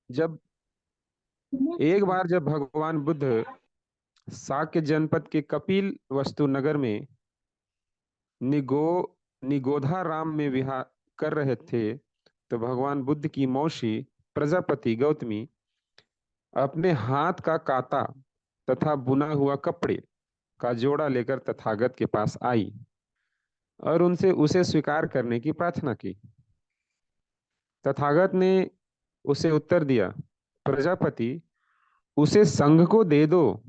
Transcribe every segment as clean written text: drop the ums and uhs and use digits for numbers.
जब एक बार जब भगवान बुद्ध शाक्य जनपद के कपिल वस्तु नगर में निगो निगोधा राम में विहार कर रहे थे, तो भगवान बुद्ध की मौसी प्रजापति गौतमी अपने हाथ का काता तथा बुना हुआ कपड़े का जोड़ा लेकर तथागत के पास आई और उनसे उसे स्वीकार करने की प्रार्थना की। तथागत ने उसे उत्तर दिया, प्रजापति, उसे संघ को दे दो।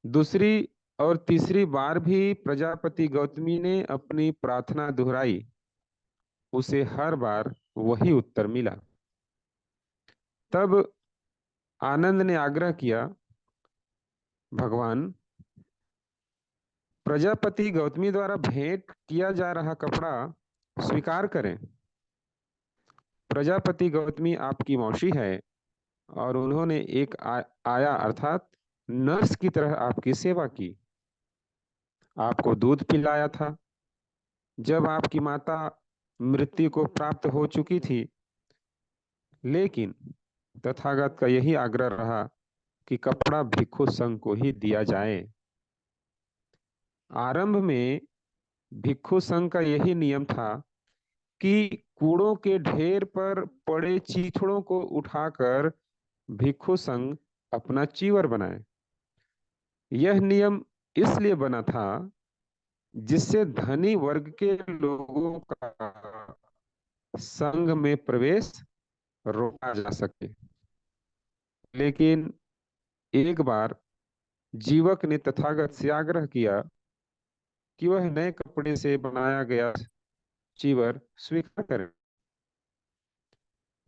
दूसरी और तीसरी बार भी प्रजापति गौतमी ने अपनी प्रार्थना दोहराई, उसे हर बार वही उत्तर मिला। तब आनंद ने आग्रह किया, भगवान, प्रजापति गौतमी द्वारा भेंट किया जा रहा कपड़ा स्वीकार करें। प्रजापति गौतमी आपकी मौसी है और उन्होंने एक आया अर्थात नर्स की तरह आपकी सेवा की, आपको दूध पिलाया था। जब आपकी माता मृत्यु को प्राप्त हो चुकी थी, लेकिन तथागत का यही आग्रह रहा कि कपड़ा भिक्षु संघ को ही दिया जाए। आरंभ में भिक्षु संघ का यही नियम था कि कूड़ों के ढेर पर पड़े चीथड़ों को उठाकर भिक्षु संघ अपना चीवर बनाए। यह नियम इसलिए बना था जिससे धनी वर्ग के लोगों का संघ में प्रवेश रोका जा सके। लेकिन एक बार जीवक ने तथागत से आग्रह किया कि वह नए कपड़े से बनाया गया चीवर स्वीकार करें।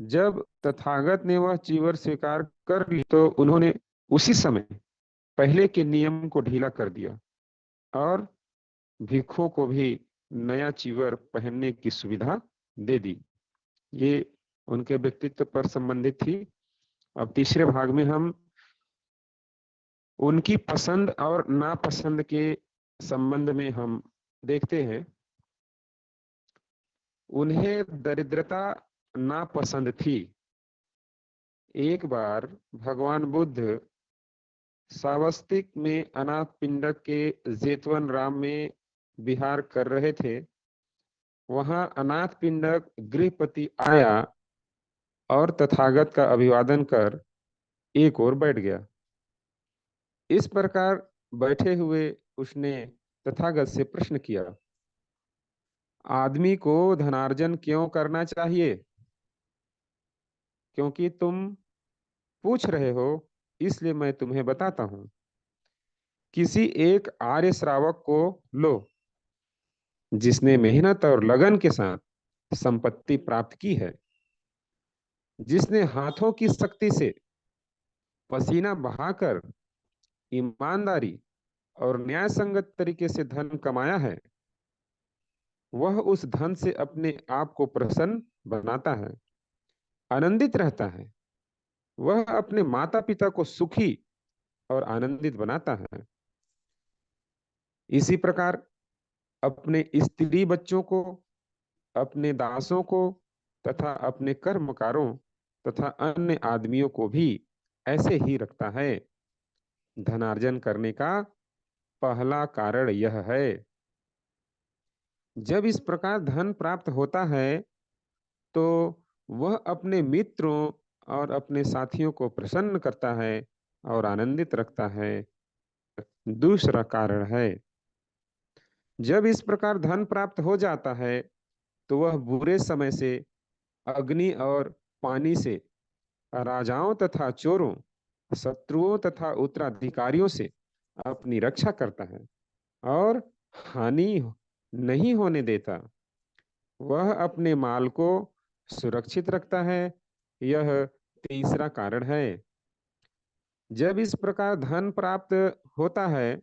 जब तथागत ने वह चीवर स्वीकार कर ली, तो उन्होंने उसी समय पहले के नियम को ढीला कर दिया और भिक्षुओं को भी नया चीवर पहनने की सुविधा दे दी। ये उनके व्यक्तित्व पर संबंधित थी। अब तीसरे भाग में हम उनकी पसंद और नापसंद के संबंध में हम देखते हैं। उन्हें दरिद्रता नापसंद थी। एक बार भगवान बुद्ध सावस्तिक में अनाथ पिंडक के जेतवन राम में विहार कर रहे थे। वहां अनाथ पिंडक गृहपति आया और तथागत का अभिवादन कर एक ओर बैठ गया। इस प्रकार बैठे हुए उसने तथागत से प्रश्न किया, आदमी को धनार्जन क्यों करना चाहिए? क्योंकि तुम पूछ रहे हो, इसलिए मैं तुम्हें बताता हूं। किसी एक आर्य श्रावक को लो, जिसने मेहनत और लगन के साथ संपत्ति प्राप्त की है, जिसने हाथों की शक्ति से पसीना बहाकर ईमानदारी और न्याय संगत तरीके से धन कमाया है। वह उस धन से अपने आप को प्रसन्न बनाता है, आनंदित रहता है। वह अपने माता पिता को सुखी और आनंदित बनाता है। इसी प्रकार अपने स्त्री बच्चों को, अपने दासों को तथा अपने कर्मकारों तथा अन्य आदमियों को भी ऐसे ही रखता है। धनार्जन करने का पहला कारण यह है। जब इस प्रकार धन प्राप्त होता है, तो वह अपने मित्रों और अपने साथियों को प्रसन्न करता है और आनंदित रखता है। दूसरा कारण है, जब इस प्रकार धन प्राप्त हो जाता है, तो वह बुरे समय से अग्नि और पानी से, राजाओं तथा चोरों, शत्रुओं तथा उत्तराधिकारियों से अपनी रक्षा करता है और हानि नहीं होने देता। वह अपने माल को सुरक्षित रखता है। यह तीसरा कारण है। जब इस प्रकार धन प्राप्त होता है,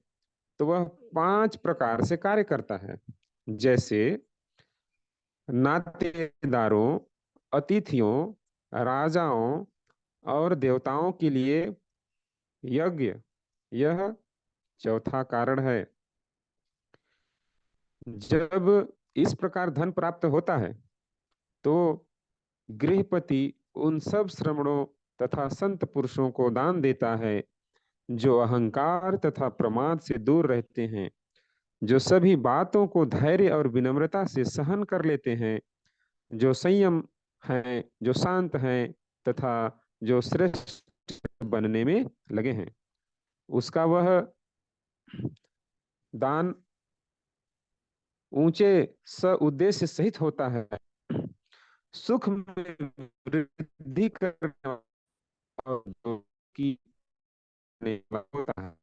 तो वह 5 प्रकार से कार्य करता है। जैसे नातेदारों, अतिथियों, राजाओं और देवताओं के लिए यज्ञ, यह चौथा कारण है। जब इस प्रकार धन प्राप्त होता है, तो गृहपति उन सब श्रमणों तथा संत पुरुषों को दान देता है जो अहंकार तथा प्रमाद से दूर रहते हैं, जो सभी बातों को धैर्य और विनम्रता से सहन कर लेते हैं, जो संयम हैं, जो शांत हैं तथा जो श्रेष्ठ बनने में लगे हैं। उसका वह दान ऊंचे स उद्देश्य सहित होता है, सुख में वृद्धि करने और की होता है।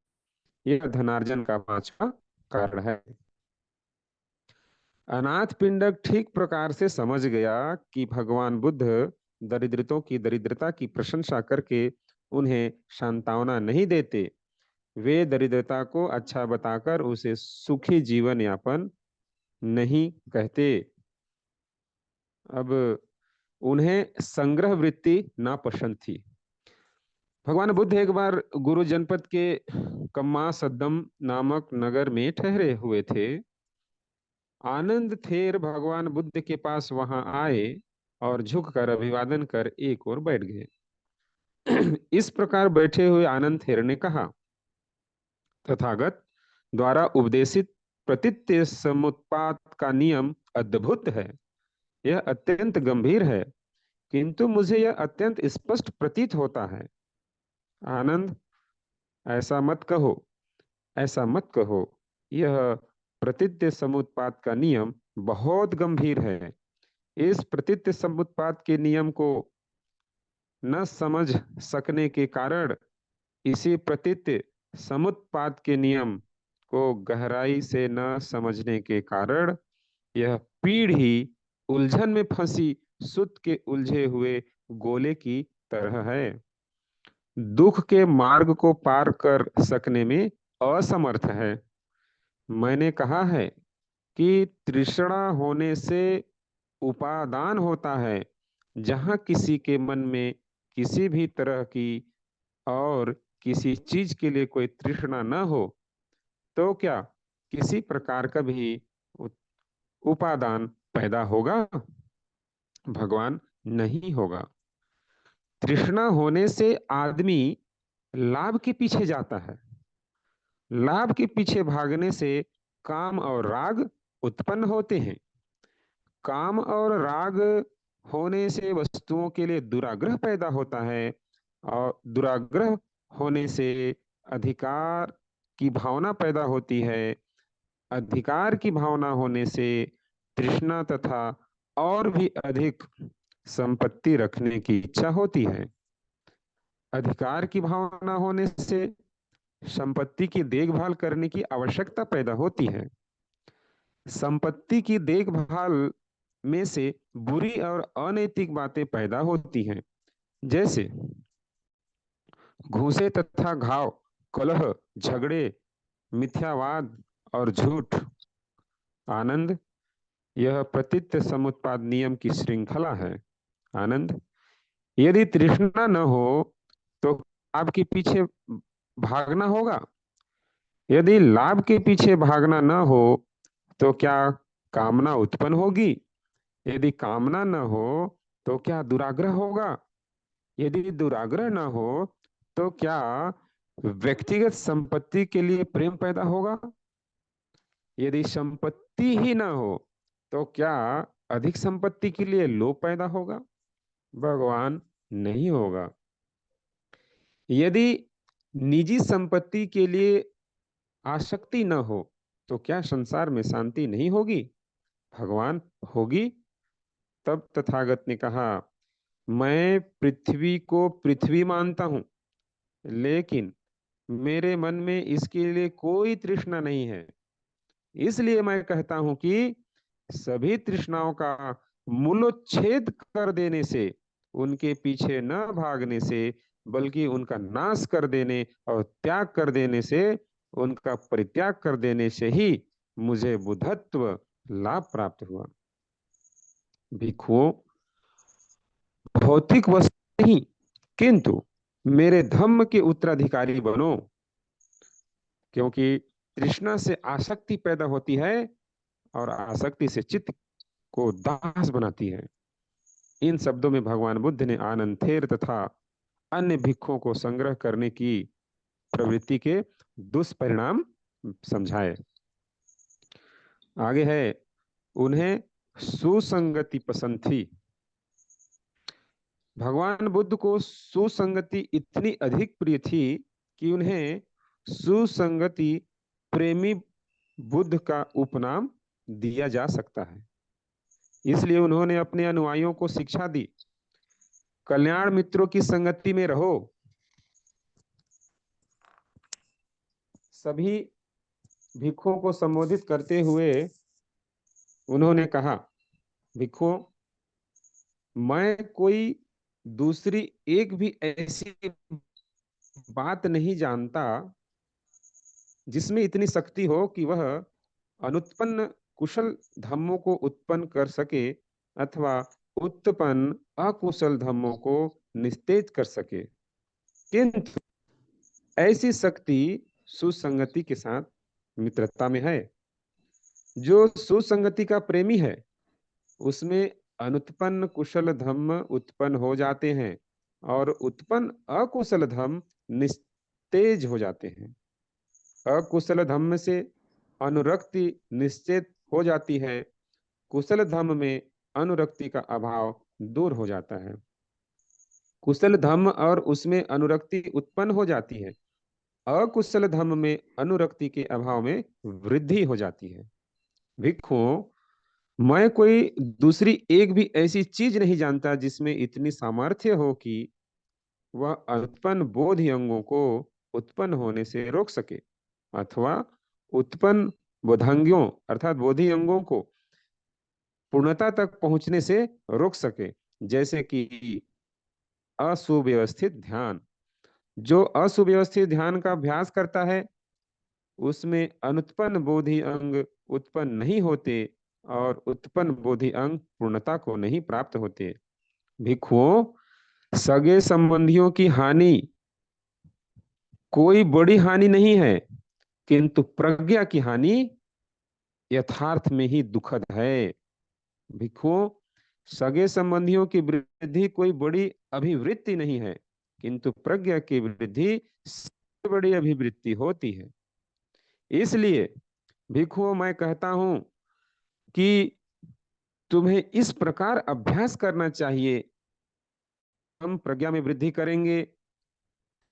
यह धनार्जन का पांचवा कारण है। अनाथ पिंडक ठीक प्रकार से समझ गया कि भगवान बुद्ध दरिद्रतों की दरिद्रता की प्रशंसा करके उन्हें सांत्वना नहीं देते, वे दरिद्रता को अच्छा बताकर उसे सुखी जीवन यापन नहीं कहते। अब उन्हें संग्रह वृत्ति नापसंद थी। भगवान बुद्ध एक बार गुरु जनपद के कम्मा सद्दम नामक नगर में ठहरे हुए थे। आनंद थेर भगवान बुद्ध के पास वहां आए और झुककर अभिवादन कर एक ओर बैठ गए। इस प्रकार बैठे हुए आनंद थेर ने कहा, तथागत द्वारा उपदेशित प्रतीत्य समुत्पाद का नियम अद्भुत है। यह अत्यंत गंभीर है, किंतु मुझे यह अत्यंत स्पष्ट प्रतीत होता है। आनंद, ऐसा मत कहो, ऐसा मत कहो। यह प्रतीत्य समुत्पाद का नियम बहुत गंभीर है। इस प्रतीत्य समुत्पाद के नियम को न समझ सकने के कारण, इसी प्रतीत्य समुत्पाद के नियम को गहराई से न समझने के कारण, यह पीढ़ी उलझन में फंसी सूत के उलझे हुए गोले की तरह है, दुख के मार्ग को पार कर सकने में असमर्थ है। मैंने कहा है कि तृष्णा होने से उपादान होता है। जहां किसी के मन में किसी भी तरह की और किसी चीज के लिए कोई तृष्णा न हो, तो क्या किसी प्रकार का भी उपादान पैदा होगा? भगवान, नहीं होगा। तृष्णा होने से आदमी लाभ के पीछे जाता है। लाभ के पीछे भागने से काम और राग उत्पन्न होते हैं। काम और राग होने से वस्तुओं के लिए दुराग्रह पैदा होता है, और दुराग्रह होने से अधिकार की भावना पैदा होती है। अधिकार की भावना होने से तृष्णा तथा और भी अधिक संपत्ति रखने की इच्छा होती है। अधिकार की भावना होने से संपत्ति की देखभाल करने की आवश्यकता पैदा होती है। संपत्ति की देखभाल में से बुरी और अनैतिक बातें पैदा होती हैं, जैसे घूसे तथा घाव, कलह, झगड़े, मिथ्यावाद और झूठ। आनंद, यह प्रतीत्य समुत्पाद नियम की श्रृंखला है। आनंद, यदि तृष्णा न हो तो लाभ के पीछे भागना होगा। यदि लाभ के पीछे भागना न हो तो क्या कामना उत्पन्न होगी? यदि कामना न हो तो क्या दुराग्रह होगा? यदि दुराग्रह न हो तो क्या व्यक्तिगत संपत्ति के लिए प्रेम पैदा होगा? यदि संपत्ति ही न हो तो क्या अधिक संपत्ति के लिए लोभ पैदा होगा? भगवान, नहीं होगा। यदि निजी संपत्ति के लिए आसक्ति न हो तो क्या संसार में शांति नहीं होगी? भगवान, होगी। तब तथागत ने कहा, मैं पृथ्वी को पृथ्वी मानता हूं, लेकिन मेरे मन में इसके लिए कोई तृष्णा नहीं है। इसलिए मैं कहता हूं कि सभी तृष्णाओं का मूलोच्छेद कर देने से, उनके पीछे न भागने से, बल्कि उनका नाश कर देने और त्याग कर देने से, उनका परित्याग कर देने से ही मुझे बुद्धत्व लाभ प्राप्त हुआ। भिक्षुओं, भौतिक वस्तु नहीं, किंतु मेरे धम्म के उत्तराधिकारी बनो, क्योंकि तृष्णा से आसक्ति पैदा होती है और आसक्ति से चित्त को दास बनाती है। इन शब्दों में भगवान बुद्ध ने आनंद थेर तथा अन्य भिक्षुओं को संग्रह करने की प्रवृत्ति के दुष्परिणाम समझाए। आगे है, उन्हें सुसंगति पसंद थी। भगवान बुद्ध को सुसंगति इतनी अधिक प्रिय थी कि उन्हें सुसंगति प्रेमी बुद्ध का उपनाम दिया जा सकता है। इसलिए उन्होंने अपने अनुयायियों को शिक्षा दी, कल्याण मित्रों की संगति में रहो। सभी भिक्षुओं को संबोधित करते हुए उन्होंने कहा, भिक्षुओं, मैं कोई दूसरी एक भी ऐसी बात नहीं जानता जिसमें इतनी शक्ति हो कि वह अनुत्पन्न कुशल धम्मों को उत्पन्न कर सके अथवा उत्पन्न अकुशल धम्मों को निस्तेज कर सके, किंतु ऐसी शक्ति सुसंगति के साथ मित्रता में है। जो सुसंगति का प्रेमी है उसमें अनुत्पन्न कुशल धम्म उत्पन्न हो जाते हैं और उत्पन्न अकुशल धम्म निस्तेज हो जाते हैं। अकुशल धम्म से अनुरक्ति निश्चित हो जाती है, कुशल धम्म में अनुरक्ति का अभाव दूर हो जाता है। कुशल धम्म और उसमें अनुरक्ति उत्पन्न हो जाती है, अकुशल धम्म में अनुरक्ति के अभाव में वृद्धि हो जाती है। भिक्षुओं, मैं कोई दूसरी एक भी ऐसी चीज नहीं जानता जिसमें इतनी सामर्थ्य हो कि वह उत्पन्न बोधि अंगों को उत्पन्न होने से रोक सके अथवा उत्पन्न बोधांगों अर्थात बोधि अंगों को पूर्णता तक पहुंचने से रोक सके, जैसे कि असुव्यवस्थित ध्यान। जो असुव्यवस्थित ध्यान का अभ्यास करता है उसमें अनुत्पन्न बोधि अंग उत्पन्न नहीं होते और उत्पन्न बोधि अंग पूर्णता को नहीं प्राप्त होते। भिक्षुओं, सगे संबंधियों की हानि कोई बड़ी हानि नहीं है, किंतु प्रज्ञा की हानि यथार्थ में ही दुखद है। भिक्षुओं, सगे संबंधियों की वृद्धि कोई बड़ी अभिवृत्ति नहीं है, किंतु प्रज्ञा की वृद्धि सबसे बड़ी अभिवृत्ति होती है। इसलिए भिक्षुओं, मैं कहता हूं कि तुम्हें इस प्रकार अभ्यास करना चाहिए। हम प्रज्ञा में वृद्धि करेंगे,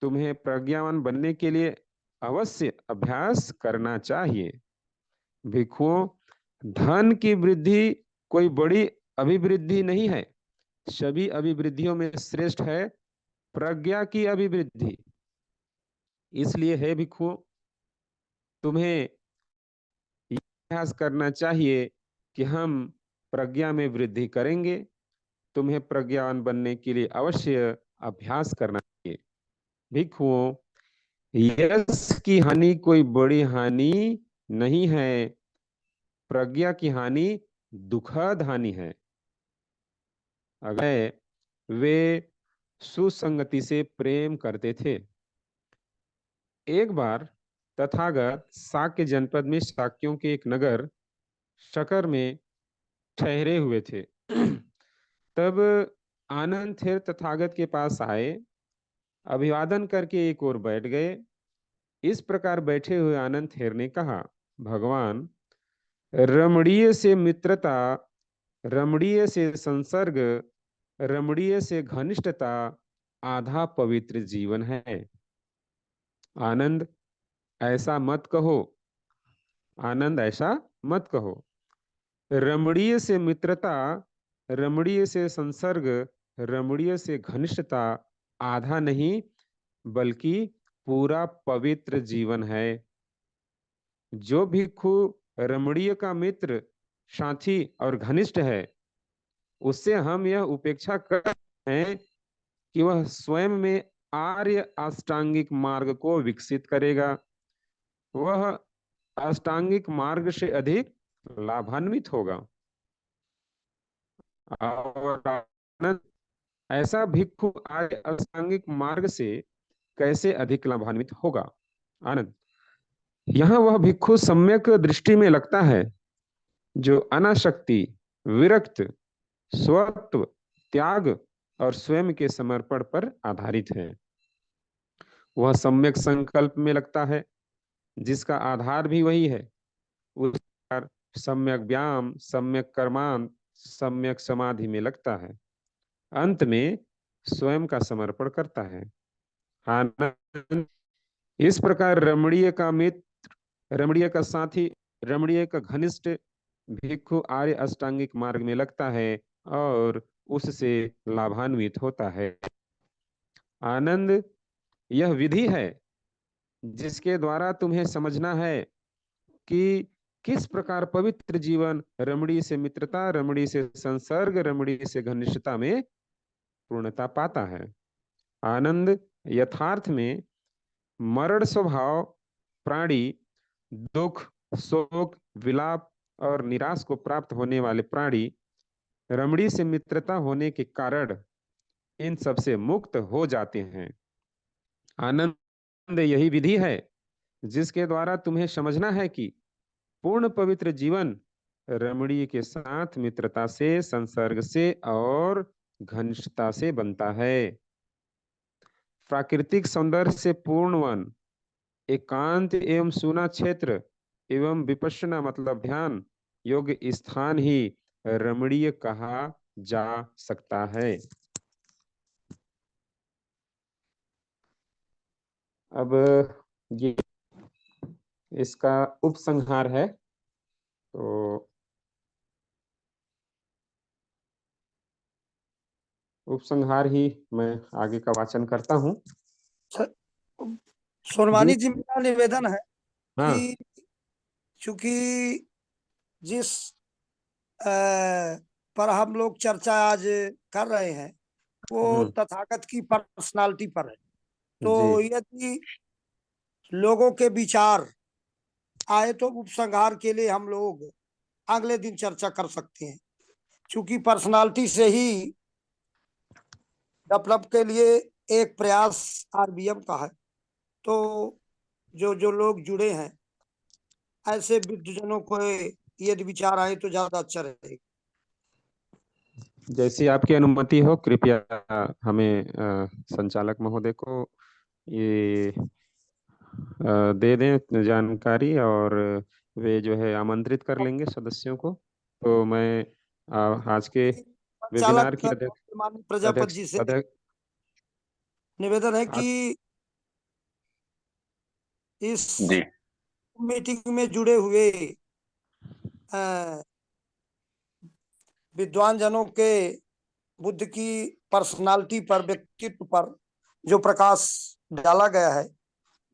तुम्हें प्रज्ञावान बनने के लिए अवश्य अभ्यास करना चाहिए। भिक्षुओं, धन की वृद्धि कोई बड़ी अभिवृद्धि नहीं है, सभी अभिवृद्धियों में श्रेष्ठ है प्रज्ञा की अभिवृद्धि। इसलिए है भिक्षुओं, तुम्हें अभ्यास करना चाहिए कि हम प्रज्ञा में वृद्धि करेंगे। तुम्हें प्रज्ञावान बनने के लिए अवश्य अभ्यास करना चाहिए। भिक्षुओं, यश की हानि कोई बड़ी हानि नहीं है, प्रज्ञा की हानि दुखद हानि है। अगर वे सुसंगति से प्रेम करते थे। एक बार तथागत साक्य जनपद में शाक्यों के एक नगर शकर में ठहरे हुए थे। तब आनंद थे तथागत के पास आए, अभिवादन करके एक ओर बैठ गए। इस प्रकार बैठे हुए आनंद थेर ने कहा, भगवान, रमणीय से मित्रता, रमणीय से संसर्ग, रमणीय से घनिष्ठता आधा पवित्र जीवन है। आनंद, ऐसा मत कहो। आनंद, ऐसा मत कहो। रमणीय से मित्रता, रमणीय से संसर्ग, रमणीय से घनिष्ठता आधा नहीं बल्कि पूरा पवित्र जीवन है। जो भिक्षु रमणीय का मित्र, साथी और घनिष्ठ है, उससे हम यह उपेक्षा कर रहे हैं कि वह स्वयं में आर्य अष्टांगिक मार्ग को विकसित करेगा। वह अष्टांगिक मार्ग से अधिक लाभान्वित होगा। और ऐसा भिक्षु आर्य अष्टांगिक मार्ग से कैसे अधिक लाभान्वित होगा? आनंद, यहाँ वह भिक्षु सम्यक दृष्टि में लगता है जो अनासक्ति, विरक्त, स्वत्व, त्याग और स्वयं के समर्पण पर आधारित है। वह सम्यक संकल्प में लगता है, जिसका आधार भी वही है। उस प्रकार सम्यक व्यायाम, सम्यक कर्मांत, सम्यक समाधि में लगता है। अंत में स्वयं का समर्पण करता है। आनंद इस प्रकार रमणीय का मित्र, रमणीय का साथी, रमणीय का घनिष्ठ भिक्षु आर्य अष्टांगिक मार्ग में लगता है और उससे लाभान्वित होता है। आनंद यह विधि है जिसके द्वारा तुम्हें समझना है कि किस प्रकार पवित्र जीवन रमणीय से मित्रता, रमणीय से संसर्ग, रमणीय से घनिष्ठता में पूर्णता पाता है। आनंद यथार्थ में मरण स्वभाव प्राणी दुख, शोक, विलाप और निराश को प्राप्त होने वाले प्राणी रमणीय से मित्रता होने के कारण इन सबसे मुक्त हो जाते हैं। आनंद यही विधि है जिसके द्वारा तुम्हें समझना है कि पूर्ण पवित्र जीवन रमणीय के साथ मित्रता से, संसर्ग से और घनिष्ठता से बनता है। प्राकृतिक सौंदर्य से पूर्ण वन, एकांत एवं सूना क्षेत्र एवं विपश्यना मतलब ध्यान योग्य स्थान ही रमणीय कहा जा सकता है। अब ये इसका उपसंहार है, तो उपसंहार ही मैं आगे का वाचन करता हूँ। सोनवानी जी, मेरा निवेदन है हाँ। कि चूंकि जिस पर हम लोग चर्चा आज कर रहे हैं वो तथागत की पर्सनालिटी पर है, तो जी। यदि लोगों के विचार आए तो उपसंहार के लिए हम लोग अगले दिन चर्चा कर सकते हैं। चूंकि पर्सनालिटी से ही डेवलप के लिए एक प्रयास आरबीएम का है, तो जो जो लोग जुड़े हैं ऐसे विद्वजनों को यदि विचार आए तो ज्यादा अच्छा रहेगा। जैसी आपकी अनुमति हो, कृपया हमें संचालक महोदय को ये दे दें जानकारी, और वे जो है आमंत्रित कर लेंगे सदस्यों को। तो मैं आज के वेबिनार संचालक की माननीय प्रजापति अध्यक्ष जी से अध्यक्ष निवेदन है आज कि इस जी मीटिंग में जुड़े हुए विद्वान जनों के बुद्ध की पर्सनालिटी पर, व्यक्तित्व पर जो प्रकाश डाला गया है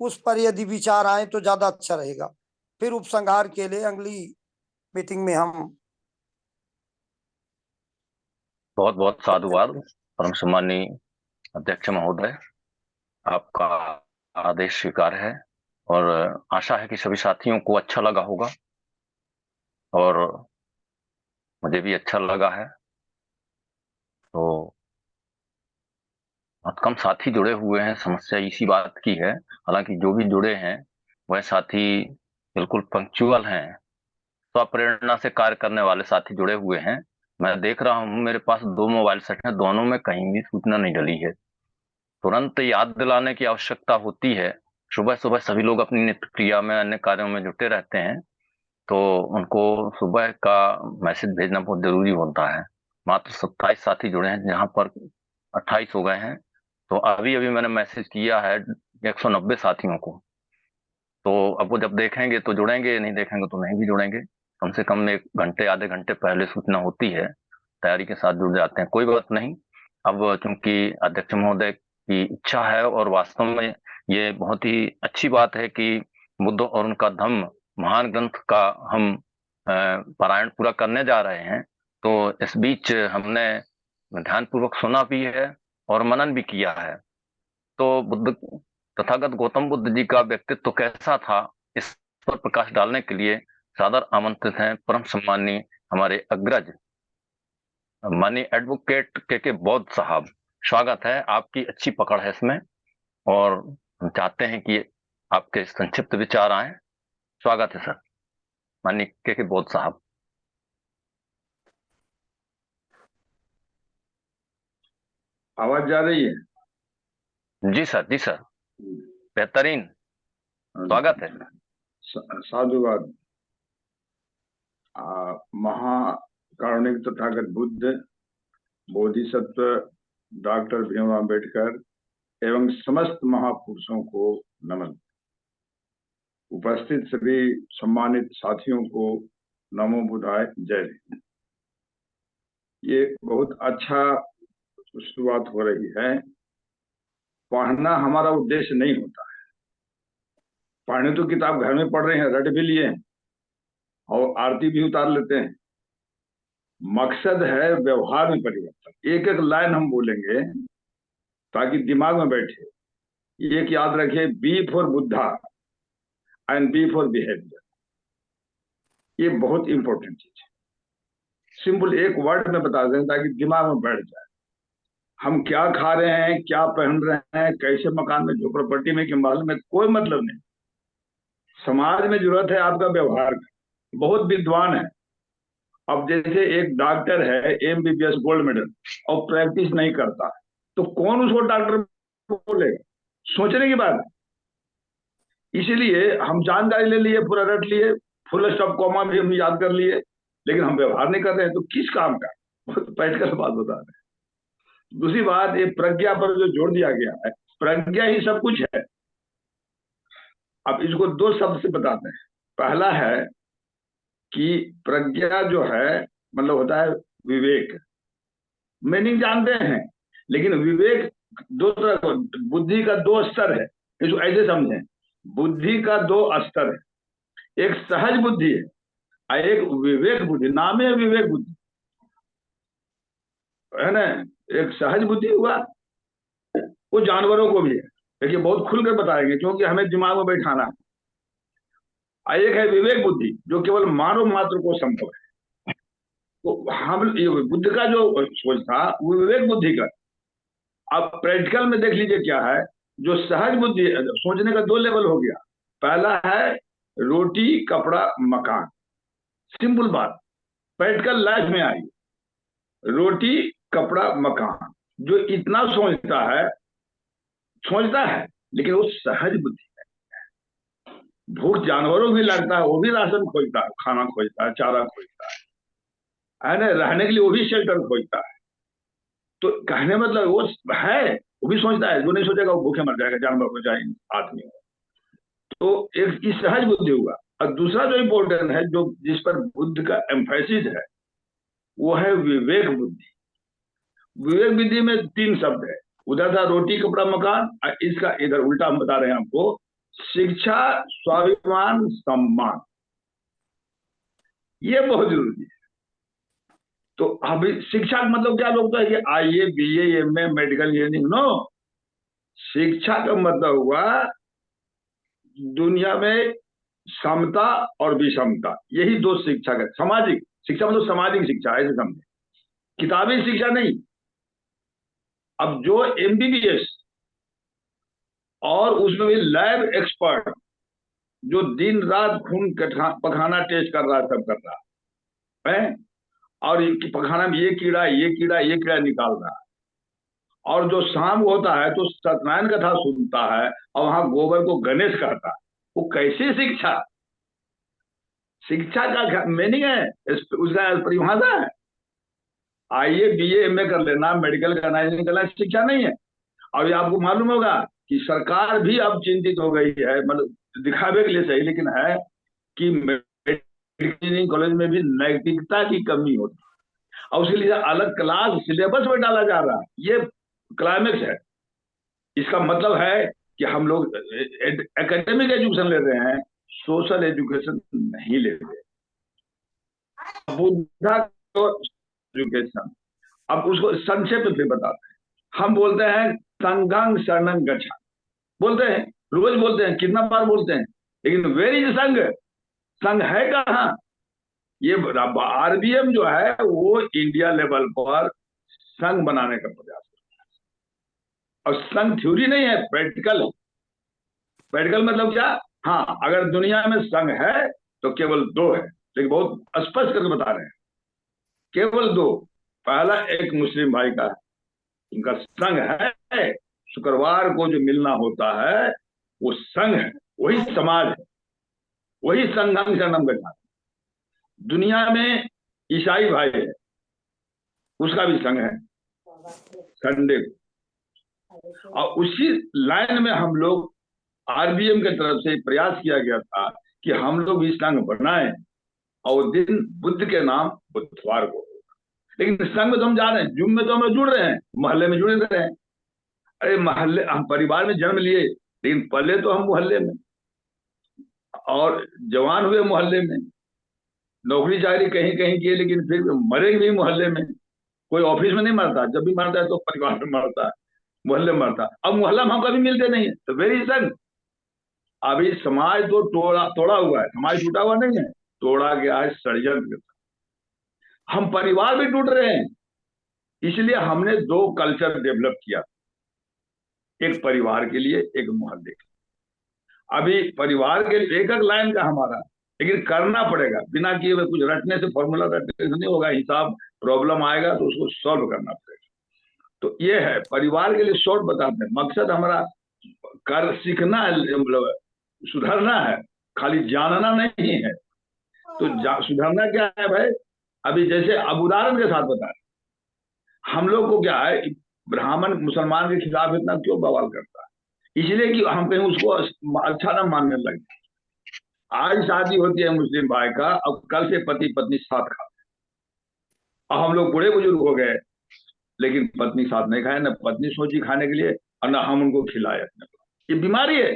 उस पर यदि विचार आए तो ज्यादा अच्छा रहेगा। फिर उपसंहार के लिए अगली मीटिंग में हम बहुत बहुत साधुवाद। परम सम्मानीय अध्यक्ष महोदय, आपका आदेश स्वीकार है और आशा है कि सभी साथियों को अच्छा लगा होगा और मुझे भी अच्छा लगा है। तो बहुत कम साथी जुड़े हुए हैं, समस्या इसी बात की है। हालांकि जो भी जुड़े हैं वह साथी बिल्कुल पंक्चुअल हैं, स्वप्रेरणा से कार्य करने वाले साथी जुड़े हुए हैं। मैं देख रहा हूं मेरे पास 2 मोबाइल सेट हैं, दोनों में कहीं भी सूचना नहीं डली है। तुरंत याद दिलाने की आवश्यकता होती है। सुबह सुबह सभी लोग अपनी नित्य क्रिया में, अन्य कार्यों में जुटे रहते हैं, तो उनको सुबह का मैसेज भेजना बहुत जरूरी होता है। मात्र 27 साथी जुड़े हैं, जहां पर 28 हो गए हैं। तो अभी अभी मैंने मैसेज किया है 190 साथियों को। तो अब वो जब देखेंगे तो जुड़ेंगे, नहीं देखेंगे तो नहीं भी जुड़ेंगे। कम से कम 1 घंटे आधे घंटे पहले सूचना होती है, तैयारी के साथ जुड़ जाते हैं। कोई बात नहीं। अब चूंकि अध्यक्ष महोदय की इच्छा है और वास्तव में ये बहुत ही अच्छी बात है कि बुद्ध और उनका धम्म महान ग्रंथ का हम पारायण पूरा करने जा रहे हैं, तो इस बीच हमने ध्यानपूर्वक सुना भी है और मनन भी किया है। तो बुद्ध, तथागत गौतम बुद्ध जी का व्यक्तित्व कैसा था, इस पर प्रकाश डालने के लिए सादर आमंत्रित हैं परम सम्मानीय हमारे अग्रज माननीय एडवोकेट के बौद्ध साहब। स्वागत है, आपकी अच्छी पकड़ है इसमें और हम चाहते हैं कि आपके संक्षिप्त विचार आए। स्वागत है सर, माननीय के बौद्ध साहब। आवाज जा रही है? जी सर, जी सर, बेहतरीन, स्वागत है। साधुवाद। महाकारुणिक तथागत बुद्ध, बोधिसत्व डॉक्टर भीमराव अम्बेडकर एवं समस्त महापुरुषों को नमन। उपस्थित सभी सम्मानित साथियों को नमो बुद्धाय, जय हिंद। ये बहुत अच्छा शुरुआत हो रही है। पढ़ना हमारा उद्देश्य नहीं होता है। पढ़ने तो किताब घर में पढ़ रहे हैं, रट भी लिए हैं और आरती भी उतार लेते हैं। मकसद है व्यवहार में परिवर्तन। एक एक लाइन हम बोलेंगे ताकि दिमाग में बैठे। एक याद रखिए, B for Buddha and B for behaviour. ये बहुत इंपॉर्टेंट चीज है। सिंपल एक वर्ड में बता दें ताकि दिमाग में बैठ जाए। हम क्या खा रहे हैं, क्या पहन रहे हैं, कैसे मकान में, झोपड़पट्टी में कि महल में, कोई मतलब नहीं। समाज में जरूरत है आपका व्यवहार का। बहुत विद्वान है। अब जैसे एक डॉक्टर है MBBS गोल्ड मेडल और प्रैक्टिस नहीं करता, तो कौन उसको डॉक्टर बोलेगा? सोचने की बात है। इसीलिए हम जानकारी ले लिए, पूरा रट लिए, फुल स्टॉप कॉमा भी हम याद कर लिए, लेकिन हम व्यवहार नहीं कर रहे हैं, तो किस काम का? बहुत प्रैक्टिकल बात बता रहे हैं। दूसरी बात, ये प्रज्ञा पर जो जोर दिया गया है, प्रज्ञा ही सब कुछ है। अब इसको दो शब्द से बताते हैं। पहला है कि प्रज्ञा जो है मतलब होता है विवेक। मीनिंग जानते हैं, लेकिन विवेक दो तरह का, बुद्धि का दो स्तर है। इसको ऐसे समझें, बुद्धि का दो स्तर है। एक सहज बुद्धि है और एक विवेक बुद्धि। नाम है विवेक बुद्धि, है ना। एक सहज बुद्धि हुआ, वो जानवरों को भी है। देखिए बहुत खुलकर बताएंगे क्योंकि हमें दिमाग में बैठाना है। और एक है विवेक बुद्धि जो केवल मानव मात्र को संभव है। तो हम बुद्ध का जो सोच था वो विवेक बुद्धि का। अब प्रैक्टिकल में देख लीजिए क्या है। जो सहज बुद्धि, सोचने का दो लेवल हो गया। पहला है रोटी कपड़ा मकान। सिंपल बात प्रैक्टिकल लाइफ में आई। रोटी कपड़ा मकान, जो इतना सोचता है लेकिन वो सहज बुद्धि है। भूख जानवरों भी लगता है, वो भी राशन खोजता है, खाना खोजता है, चारा खोजता है ना। रहने के लिए वो भी शेल्टर खोजता है। तो कहने मतलब वो है, वो भी सोचता है। जो नहीं सोचेगा वो भूखे मर जाएगा, जानवर हो जाए आदमी हो। तो एक इस सहज बुद्धि हुआ। और दूसरा जो इंपॉर्टेंट है, जो जिस पर बुद्ध का एम्फेसिस है, वो है विवेक बुद्धि। विवेक बुद्धि में तीन शब्द है। उधर था रोटी कपड़ा मकान, और इसका इधर उल्टा हम बता रहे हैं आपको, शिक्षा स्वाभिमान सम्मान। ये बहुत जरूरी है। तो अभी शिक्षा का मतलब क्या? लोग तो है कि IA BA MA medical engineering. No, शिक्षा का मतलब हुआ दुनिया में समता और विषमता। यही दो शिक्षा का। सामाजिक शिक्षा मतलब सामाजिक शिक्षा, ऐसे समझे, किताबी शिक्षा नहीं। अब जो MBBS और उसमें भी लैब एक्सपर्ट जो दिन रात खून पखाना टेस्ट कर रहा है, सब कर रहा है, और पखाना में ये कीड़ा निकाल रहा है। और जो शाम होता है तो सत्यनारायण कथा सुनता है और वहां गोबर को गणेश कहता है। वो कैसी शिक्षा? शिक्षा का मीनिंग है, उसका परिभाषा है। IA BA MA कर लेना, मेडिकल करना, इंजीनियरिंग करना शिक्षा नहीं है। और ये आपको मालूम होगा कि सरकार भी अब चिंतित हो गई है, मतलब दिखावे के लिए सही, लेकिन है कि इंजीनियरिंग कॉलेज में भी नैतिकता की कमी होती है और उसके लिए अलग क्लास सिलेबस में डाला जा रहा है। ये क्लाइमेक्स है। इसका मतलब है कि हम लोग एकेडमिक एजुकेशन ले रहे हैं, सोशल एजुकेशन नहीं ले रहे। बुद्धा एजुकेशन, अब उसको संक्षेप में बताते हैं। हम बोलते हैं संघं शरणं गच्छामि, बोलते हैं, रोज बोलते हैं, कितना बार बोलते हैं, लेकिन वेर इज संघ? संघ है कहाँ? ये RBM जो है वो इंडिया लेवल पर संघ बनाने का प्रयास करता है। और संघ थ्योरी नहीं है, प्रैक्टिकल है। प्रैक्टिकल मतलब क्या? हाँ, अगर दुनिया में संघ है तो केवल दो है, लेकिन बहुत स्पष्ट करके बता रहे हैं, केवल दो। पहला एक मुस्लिम भाई का है, उनका संघ है। शुक्रवार को जो मिलना होता है वो संघ है, वही समाज है, वही संघम शरणम गच्छामि। दुनिया में ईसाई भाई है, उसका भी संघ है संडे को। और उसी लाइन में हम लोग आरबीएम की तरफ से प्रयास किया गया था कि हम लोग भी संघ बनाएं और वो दिन बुद्ध के नाम बुधवार को। लेकिन संघ में तो हम जा रहे हैं, जुम में तो हम जुड़ रहे हैं, मोहल्ले में जुड़े रहे हैं। अरे मोहल्ले, हम परिवार में जन्म लिए लेकिन पले तो हम मोहल्ले में, और जवान हुए मोहल्ले में, नौकरी चाकरी कहीं कहीं किए लेकिन फिर मरेंगे भी मोहल्ले में। कोई ऑफिस में नहीं मरता, जब भी मरता है तो परिवार में मरता है, मोहल्ले में मरता। अब मोहल्ला में हम कभी मिलते नहीं है, तो वेरी संघ। अभी समाज तो तोड़ा हुआ है, समाज टूटा हुआ नहीं है, तोड़ा गया है षड्यंत्र। हम परिवार भी टूट रहे हैं, इसलिए हमने दो कल्चर डेवलप किया, एक परिवार के लिए, एक मोहल्ले के लिए। अभी परिवार के लिए एक एक लाइन का हमारा, लेकिन करना पड़ेगा, बिना किए हुए कुछ रटने से, फॉर्मूला रटने से नहीं होगा। हिसाब प्रॉब्लम आएगा तो उसको सॉल्व करना पड़ेगा। तो ये है, परिवार के लिए शॉर्ट बताते हैं। मकसद हमारा कर सीखना है, मतलब सुधरना है, खाली जानना नहीं है। तो सुधरना क्या है भाई? अभी जैसे अब उदाहरण के साथ बता रहे, हम लोग को क्या है, ब्राह्मण मुसलमान के खिलाफ इतना क्यों बवाल करता है? इसलिए कि हम कहीं उसको अच्छा ना मानने लगे। आज शादी होती है मुस्लिम भाई का, अब कल से पति पत्नी साथ खाते हैं। अब हम लोग बूढ़े बुजुर्ग हो गए लेकिन पत्नी साथ नहीं खाए, ना पत्नी सोची खाने के लिए और ना हम उनको खिलाए अपने। ये बीमारी है,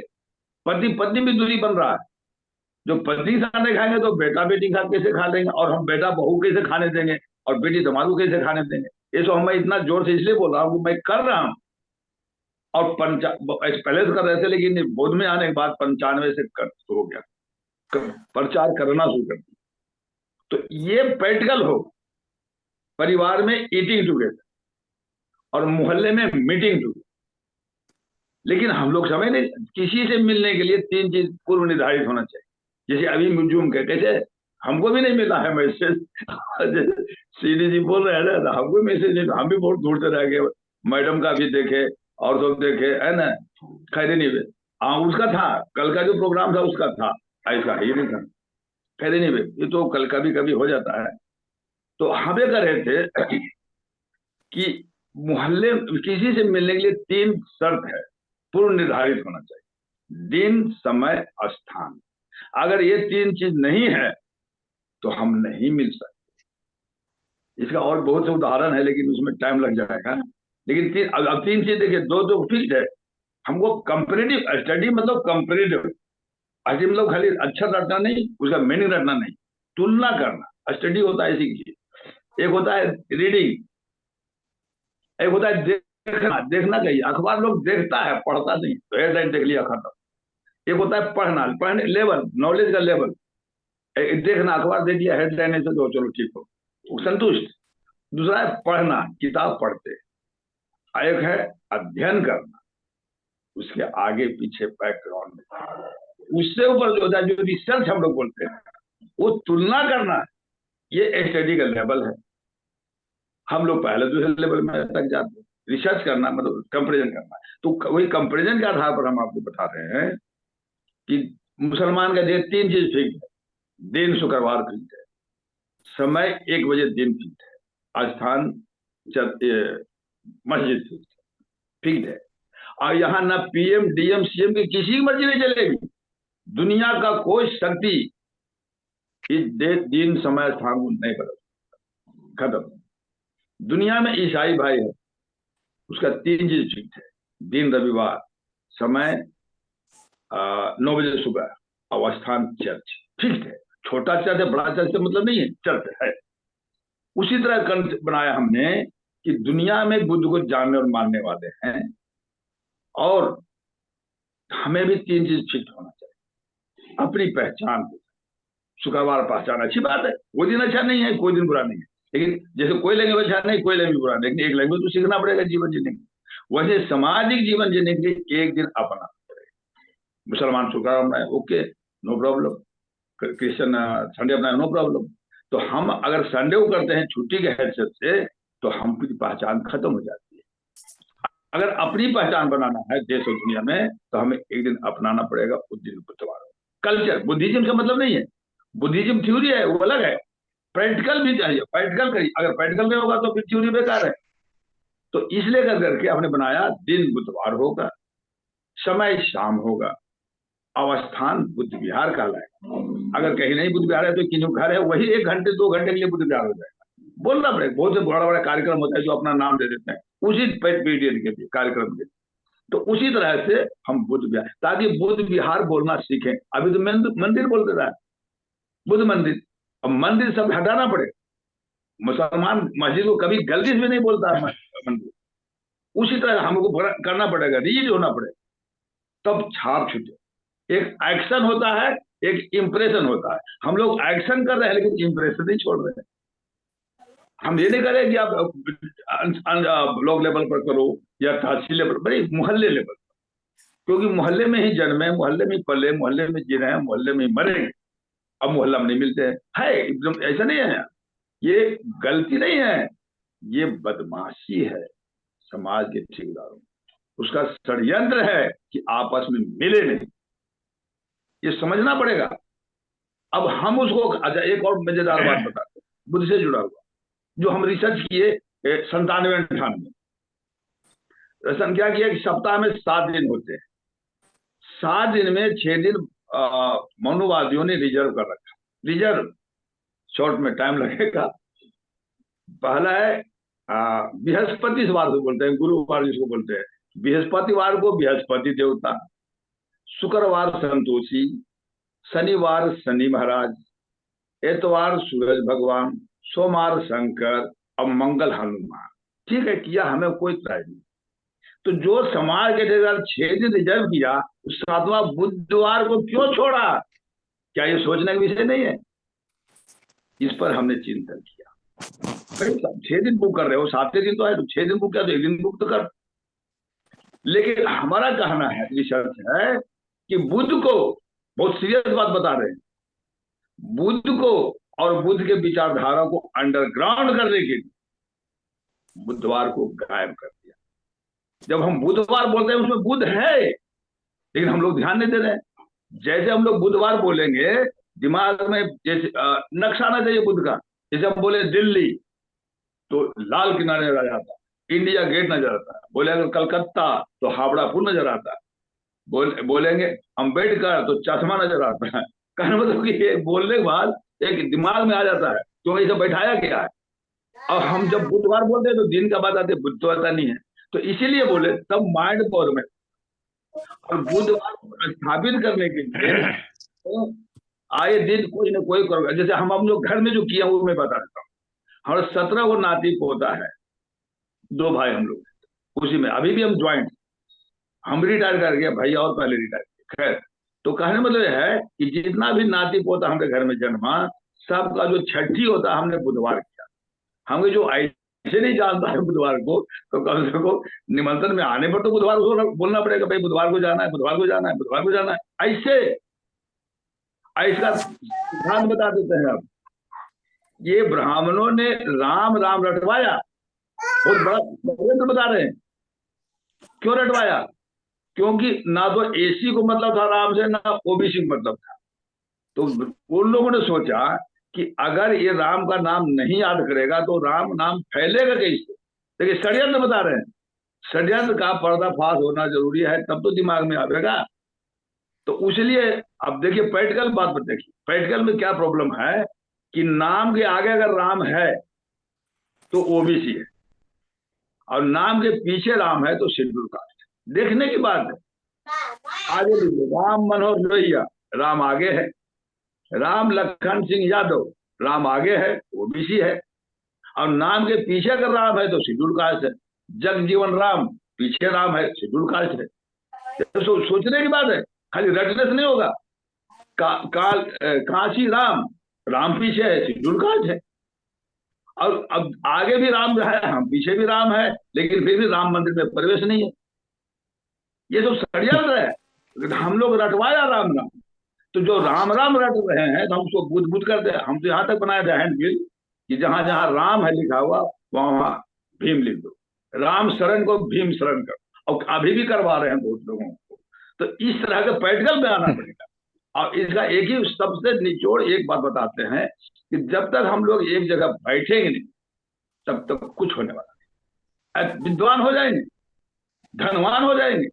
पति पत्नी भी दूरी बन रहा है। जो पत्नी साथ नहीं खाएंगे तो बेटा बेटी खा कैसे खा लेंगे, और हम बेटा बहू कैसे खाने देंगे, और बेटी दामाद को कैसे खाने देंगे? ये तो मैं इतना जोर से इसलिए बोल रहा हूँ कि मैं कर रहा हूँ, और पहले से कर रहे थे लेकिन बोध में आने के बाद 95 से हो गया, प्रचार करना शुरू कर दिया। तो ये प्रैक्टिकल हो, परिवार में ईटिंग टुगेदर और मोहल्ले में मीटिंग टुगेदर। लेकिन हम लोग समझ नहीं, किसी से मिलने के लिए 3 चीज पूर्व निर्धारित होना चाहिए। जैसे अभी मुझूम के कैसे हमको भी नहीं मिला है मैसेज, सीडी जी बोल रहे हैं ना, हमको मैसेज नहीं, हम भी बहुत ढूंढते रह गए, मैडम का भी देखे और सब देखे, है ना। खैर नहीं, हाँ उसका था, कल का जो प्रोग्राम था उसका था, ऐसा ही नहीं था। खैर नहीं, ये तो कल कभी कभी हो जाता है। तो हम ये कर रहे थे कि मोहल्ले किसी से मिलने के लिए 3 शर्त है, पूर्व निर्धारित होना चाहिए: दिन, समय, स्थान। अगर ये 3 चीज नहीं है तो हम नहीं मिल सकते। इसका और बहुत से उदाहरण है लेकिन उसमें टाइम लग जाएगा। लेकिन अब 3 चीज देखिए, दो फिक्स है। हमको कंपेरेटिव स्टडी, मतलब कंपेरेटिव स्टडी मतलब खाली अच्छा रटना नहीं, उसका मीनिंग रटना नहीं, तुलना करना स्टडी होता है। इसी की एक होता है रीडिंग, एक होता है देखना। देखना कहिए, अखबार लोग देखता है, पढ़ता नहीं, तो हेडलाइन देख लिया खत्म। एक होता है पढ़ना, पढ़ने लेवल, नॉलेज का लेवल। देखना, अखबार देख लिया, हेडलाइन ऐसे दो, चलो ठीक हो, संतुष्ट। दूसरा है पढ़ना, किताब पढ़ते। एक है अध्ययन करना, उसके आगे पीछे बैकग्राउंड में। उससे ऊपर जो होता है, जो रिसर्च हम लोग बोलते हैं, वो तुलना करना, ये स्टडी का लेवल है। हम लोग पहले दूसरे लेवल में तक जाते हैं। रिसर्च करना मतलब कंपेरिजन करना। तो वही कंपेरिजन के आधार पर हम आपको बता रहे हैं कि मुसलमान का दिन 3 चीज फिक्स है: दिन शुक्रवार फिक्स है, समय 1 बजे दिन फिक्स है, स्थान मस्जिद फिक्स है। और यहाँ ना पीएम डीएम सीएम की किसी की मर्जी नहीं चलेगी। दुनिया का कोई शक्ति इस दिन समय स्थान को नहीं बदल, खत्म। दुनिया में ईसाई भाई है, उसका 3 चीज फिक्स है: दिन रविवार, समय 9 बजे सुबह, और स्थान चर्च फिक्स है। छोटा चर्च है, बड़ा चर्च से मतलब नहीं है, चर्च है। उसी तरह बनाया हमने कि दुनिया में बुद्ध को जानने और मानने वाले हैं, और हमें भी 3 चीज फिक्स होना चाहिए। अपनी पहचान को, शुक्रवार पहचान अच्छी बात है, कोई दिन अच्छा नहीं है, कोई दिन बुरा नहीं है। लेकिन जैसे कोई लैंग्वेज अच्छा नहीं, कोई लैंग्वेज बुरा नहीं, लेकिन एक लैंग्वेज तो सीखना पड़ेगा जीवन जीने के लिए। वैसे सामाजिक जीवन जीने के लिए एक दिन अपना पड़ेगा। मुसलमान शुक्रवार अपनाए, okay, no problem. Christian Sunday अपनाए, नो प्रॉब्लम। तो हम अगर संडे को करते हैं छुट्टी के हैसियत से, तो हम की पहचान खत्म हो जाती है। अगर अपनी पहचान बनाना है देश और दुनिया में तो हमें एक दिन अपनाना पड़ेगा उस दिन बुधवार। कल्चर, बुद्धिज्म का मतलब नहीं है, बुद्धिज्म थ्योरी है, वो अलग है। प्रैक्टिकल भी चाहिए, प्रैक्टिकल करिए, अगर प्रैक्टिकल नहीं होगा तो फिर थ्योरी बेकार है। तो इसलिए कर करके हमने बनाया दिन बुधवार होगा, समय शाम होगा, अवस्थान बुद्ध विहार कहलाएगा। अगर कहीं नहीं बुद्ध विहार है तो किन्हीं घर है, वही 1 घंटे 2 घंटे के लिए बुद्ध विहार हो जाएगा। बोलना पड़ेगा, बहुत से बड़ा बड़ा कार्यक्रम होता है जो अपना नाम दे देते हैं उसी पीरियड के लिए, कार्यक्रम के लिए। तो उसी तरह से हम बुद्ध विहार, ताकि बुद्ध विहार बोलना सीखें। अभी तो मंदिर बोल देता है, बुद्ध मंदिर। अब मंदिर सब हटाना पड़ेगा। मुसलमान मस्जिद को कभी गलती से भी नहीं बोलता है मंदिर। उसी तरह हमको करना पड़ेगा, रीड होना पड़ेगा, तब छाप छूटे। एक एक्शन होता है, एक इंप्रेशन होता है। हम लोग एक्शन कर रहे हैं लेकिन इंप्रेशन नहीं छोड़ रहे हैं। हम ये नहीं करें कि आप ब्लॉक लेवल पर करो या तहसील लेवल पर, मोहल्ले लेवल पर, क्योंकि मोहल्ले में ही जन्मे, मोहल्ले में ही पले, मोहल्ले में जी रहे हैं, मोहल्ले में ही मरेंगे। अब मोहल्ला में नहीं मिलते हैं, है एकदम ऐसा नहीं है। ये गलती नहीं है, ये बदमाशी है समाज के ठेकेदारों, उसका षड्यंत्र है कि आपस में मिले नहीं, ये समझना पड़ेगा। अब हम उसको, अच्छा एक और मजेदार बात बताते हैं बुद्ध से जुड़ा हुआ, जो हम रिसर्च किए 97-98 रसन क्या किया कि सप्ताह में 7 दिन होते हैं, 7 दिन में 6 दिन मनुवादियों ने रिजर्व कर रखा। रिजर्व शॉर्ट में टाइम लगेगा। पहला है बृहस्पतिवार को बोलते हैं, गुरुवार जिसको बोलते हैं। बृहस्पतिवार को बृहस्पति देवता, शुक्रवार संतोषी, शनिवार शनि महाराज, एतवार सूरज भगवान, सोमवार शंकर और मंगल हनुमान। ठीक है, किया, हमें कोई इतराज नहीं। तो जो समाज के ठेकेदार 6 दिन रिजर्व किया, उस 7वां बुधवार को क्यों छोड़ा? क्या ये सोचने का विषय नहीं है? इस पर हमने चिंतन किया। 6 दिन बुक कर रहे हो, 7वें दिन तो है, तो 6 दिन बुक किया तो 1 दिन बुक तो कर। लेकिन हमारा कहना है, रिसर्च है कि बुद्ध को, बहुत सीरियस बात बता रहे हैं, बुद्ध को और बुद्ध के विचारधारा को अंडरग्राउंड करने के लिए बुधवार को गायब कर दिया। जब हम बुधवार बोलते हैं उसमें बुद्ध है, लेकिन हम लोग ध्यान नहीं दे रहे हैं। जैसे हम लोग बुधवार बोलेंगे, दिमाग में जैसे नक्शा आना चाहिए बुद्ध का। जैसे हम बोले दिल्ली तो लाल किला नजर आ जाता, इंडिया गेट नजर आता, बोलेंगे कलकत्ता तो हावड़ा पुल नजर आता, बोलेंगे अम्बेडकर तो चश्मा नजर आता है। कहने मतलब कि ये बोलने के बाद एक दिमाग में आ जाता है, क्योंकि इसे बैठाया गया है। और हम जब बुधवार बोलते हैं तो दिन का बात आती है, बुद्ध तो आता नहीं है, तो इसीलिए बोले तब माइंड पावर में। और बुधवार को स्थापित करने के लिए तो आए दिन कोई ना कोई करोगे। जैसे हम लोग घर में जो किया वो मैं बता देता हूँ। हमारे 17 को नाती पोता है, 2 भाई हम लोग, उसी में अभी भी हम ज्वाइंट। हम रिटायर कर गए, भैया और पहले रिटायर किए। खैर, तो कहने मतलब है कि जितना भी नाती पोता हमारे घर में जन्मा, सबका जो छठी होता है हमने बुधवार किया। हमें जो ऐसे नहीं जानता है बुधवार को, तो कम से कम निमंत्रण में आने पर तो बुधवार को बोलना पड़ेगा, भाई बुधवार को जाना है, बुधवार को जाना है, बुधवार को जाना है। ऐसे ऐसा सिद्धांत बता देते हैं। अब ये ब्राह्मणों ने राम राम रटवाया, बहुत बड़ा बता रहे हैं। क्यों रटवाया? क्योंकि ना तो एसी को मतलब था राम से, ना ओबीसी को मतलब था। तो उन लोगों ने सोचा कि अगर ये राम का नाम नहीं याद करेगा तो राम नाम फैलेगा कैसे। देखिए षड्यंत्र बता रहे हैं, षड्यंत्र का पर्दाफाश होना जरूरी है, तब तो दिमाग में आएगा। तो इसलिए अब देखिए प्रैक्टिकल बात पर देखिए, प्रैक्टिकल में क्या प्रॉब्लम है कि नाम के आगे अगर राम है तो ओबीसी है, और नाम के पीछे राम है तो शेड्यूल कास्ट। देखने की बात है। आगे देखिए, राम मनोहर लोहिया, राम आगे है। राम लखन सिंह यादव, राम आगे है, ओबीसी है। और नाम के पीछे अगर राम है तो शेड्यूल कास्ट है। जगजीवन राम, पीछे राम है, शेड्यूल कास्ट है। तो सोचने की बात है, खाली रटने से नहीं होगा। काशी राम, राम पीछे है, शेड्यूल कास्ट है। और अब आगे भी राम है, हम पीछे भी राम है, लेकिन फिर भी राम मंदिर में प्रवेश नहीं है। ये तो षड्यंत्र है। हम लोग रटवाया राम नाम, तो जो राम राम रट रहे हैं तो हम उसको बुद्ध बुद्ध करते हैं। हम तो यहाँ तक बनाया था हैंडबिल कि जहां जहां राम है लिखा हुआ वहां भीम लिख दो, राम शरण को भीम शरण कर। और अभी भी करवा रहे हैं बहुत लोगों को। तो इस तरह के प्रैक्टिकल में आना पड़ेगा। और इसका एक ही सबसे निचोड़ एक बात बताते हैं कि जब तक हम लोग एक जगह बैठेंगे नहीं तब तक कुछ होने वाला नहीं। विद्वान हो जाएंगे, धनवान हो जाएंगे,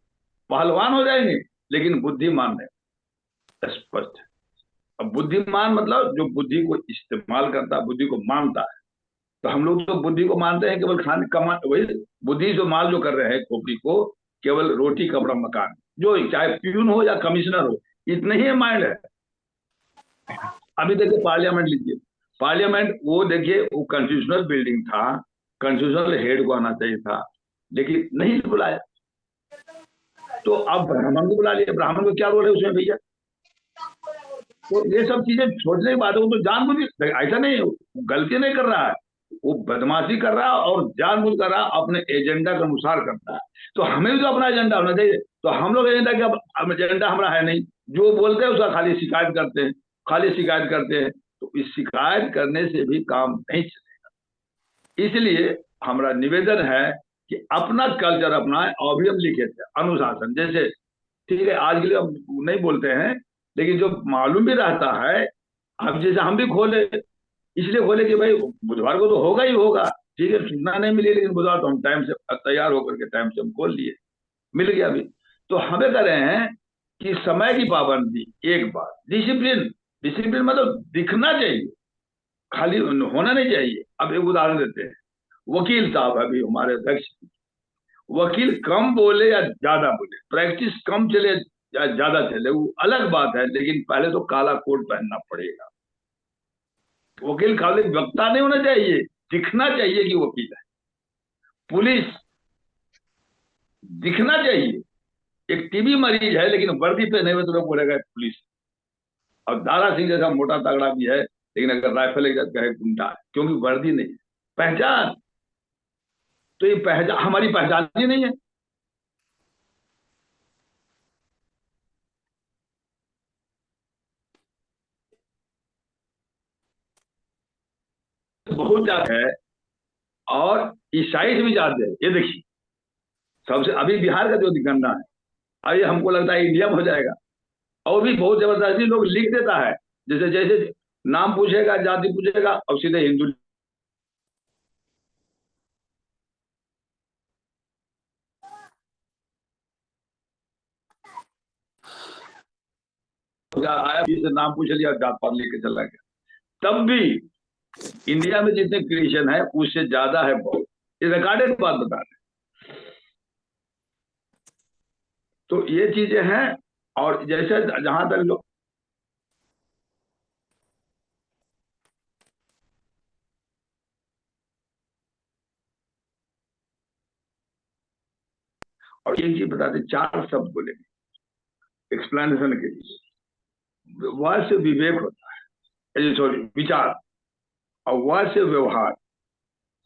पहलवान हो जाएंगे, लेकिन बुद्धिमान नहीं। स्पष्ट है। अब बुद्धिमान मतलब जो बुद्धि को इस्तेमाल करता है, बुद्धि को मानता है। तो हम लोग तो बुद्धि को मानते हैं केवल खाने कमा, वही बुद्धि जो माल जो कर रहे हैं खोपड़ी को, केवल रोटी कपड़ा मकान, जो चाहे प्यून हो या कमिश्नर हो, इतने ही माइंड है। अभी देखिए पार्लियामेंट लीजिए, पार्लियामेंट वो देखिए वो कॉन्स्टिट्यूशनल बिल्डिंग था, कॉन्स्टिट्यूशनल हेड को आना चाहिए था, लेकिन नहीं बुलाया। तो अब ब्राह्मण को बुला लिया, ब्राह्मण को क्या रोल है उसमें भैया? तो ये सब चीजें छोड़ने की बात है। वो तो जानबूझ, ऐसा नहीं गलती नहीं कर रहा है, वो बदमाशी कर रहा है और जानबूझ कर रहा है, अपने एजेंडा के अनुसार करता है। तो हमें भी तो अपना एजेंडा होना चाहिए। तो हम लोग एजेंडा क्या, एजेंडा हमारा है नहीं, जो बोलते हैं उसका खाली शिकायत करते हैं, खाली शिकायत करते हैं। तो इस शिकायत करने से भी काम नहीं चलेगा। इसलिए हमारा निवेदन है कि अपना कल्चर अपनाएं। और भी हम लिखे थे अनुशासन, जैसे ठीक है आज के लिए हम नहीं बोलते हैं, लेकिन जो मालूम भी रहता है, अब जैसे हम भी खोले, इसलिए खोले कि भाई बुधवार को तो होगा ही होगा, ठीक है सूचना नहीं मिली, लेकिन बुधवार तो हम टाइम से तैयार होकर के टाइम से हम खोल लिए, मिल गया भी। तो हमें कह रहे हैं कि समय की पाबंदी, एक बात डिसिप्लिन, डिसिप्लिन मतलब दिखना चाहिए, खाली होना नहीं चाहिए। अब एक उदाहरण देते हैं, वकील साहब अभी हमारे अध्यक्ष, वकील कम बोले या ज्यादा बोले, प्रैक्टिस कम चले या ज्यादा चले, वो अलग बात है, लेकिन पहले तो काला कोट पहनना पड़ेगा। वकील खाली वक्ता नहीं होना चाहिए, दिखना चाहिए कि वकील है। पुलिस दिखना चाहिए, एक टीबी मरीज है लेकिन वर्दी पे नहीं हुए तो लोग बोलेगा पुलिस। और दारा सिंह जैसा मोटा तगड़ा भी है, लेकिन अगर राइफल एक कहे गुंडा है, क्योंकि वर्दी नहीं है, पहचान। तो ये पहचान हमारी पहचान ही नहीं है। बहुत ज्यादा है और ईसाई से भी ज्यादा है। ये देखिए सबसे अभी बिहार का जो गन्ना है, अभी हमको लगता है इंडिया में हो जाएगा। और भी बहुत जबरदस्ती लोग लिख देता है, जैसे जैसे नाम पूछेगा, जाति पूछेगा, और सीधे हिंदू। आया से नाम पूछ लिया, जात पात लेके चला गया। तब भी इंडिया में जितने क्रिश्चियन है उससे ज्यादा है बहुत, ये रिकॉर्डेड बात बता रहे। तो ये चीजें हैं। और जैसे जहां तक लोग, और एक चीज बताते, 4 शब्द बोलेंगे एक्सप्लेनेशन के लिए। वह से विवेक होता है, सॉरी विचार, और वह से व्यवहार,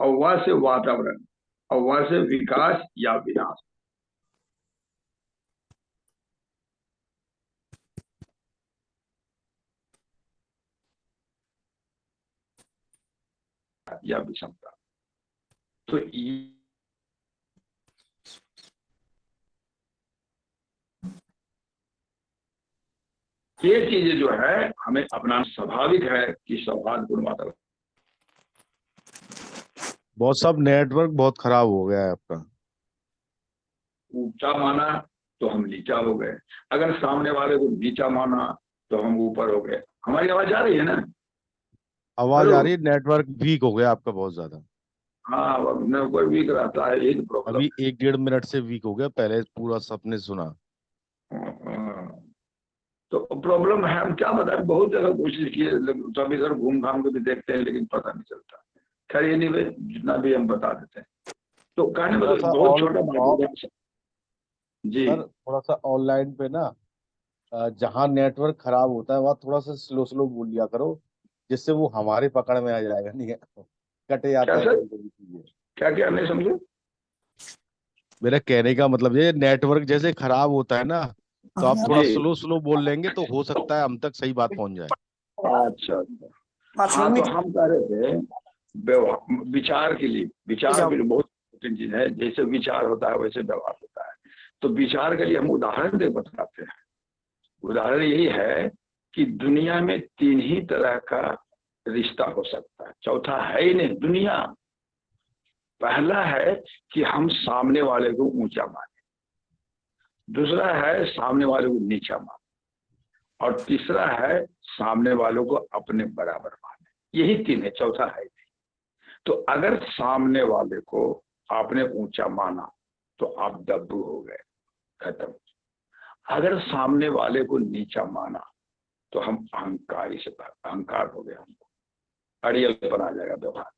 और वह से वातावरण, और वह से विकास या विनाश। या विषमता। तो ये चीजें जो है हमें अपना स्वाभाविक है कि सौहार्दपूर्ण वातावरण। बहुत सब नेटवर्क बहुत खराब हो गया है आपका। ऊंचा माना तो हम नीचा हो गए, अगर सामने वाले को नीचा माना तो हम ऊपर हो गए। हमारी आवाज आ रही है ना? आवाज आ रही है, नेटवर्क वीक हो गया आपका बहुत ज्यादा। हाँ नेटवर्क वीक रहता है, एक प्रॉब्लम। अभी 1-1.5 मिनट से वीक हो गया, पहले पूरा सबने सुना। तो प्रॉब्लम है, हम क्या बताएं, बहुत जगह कोशिश की है, सब इधर घूम घाम के भी देखते हैं लेकिन पता नहीं चलता। खैर ये नहीं, जितना भी हम बता देते हैं। तो कहने में बहुत छोटा बात जी सर, थोड़ा सा ऑनलाइन पे ना जहाँ नेटवर्क खराब होता है वहाँ थोड़ा सा स्लो स्लो बोल लिया करो, जिससे वो हमारे पकड़ में आ जाएगा। नहीं है कटे जाता है कभी कभी चीजें। क्या क्या नहीं समझे? मेरा कहने का मतलब ये नेटवर्क जैसे खराब होता है ना, तो आप थोड़ा स्लो स्लो बोल लेंगे तो हो सकता है हम तक सही बात पहुंच जाए। अच्छा हाँ, तो हम कह रहे थे विचार के लिए, विचार के लिए बहुत इंपॉर्टेंट चीज है। जैसे विचार होता है वैसे व्यवहार होता है। तो विचार के लिए हम उदाहरण दे बताते हैं। उदाहरण यही है कि दुनिया में 3 ही तरह का रिश्ता हो सकता है, चौथा है ही नहीं दुनिया। पहला है कि हम सामने वाले को ऊंचा माने, दूसरा है सामने वाले को नीचा माने, और तीसरा है सामने वालों को अपने बराबर माने। यही 3 है, चौथा है नहीं। तो अगर सामने वाले को आपने ऊंचा माना तो आप दब्बू हो गए, खत्म। अगर सामने वाले को नीचा माना तो हम अहंकार हो गए, हमको अड़ियलपन आ जाएगा व्यवहार।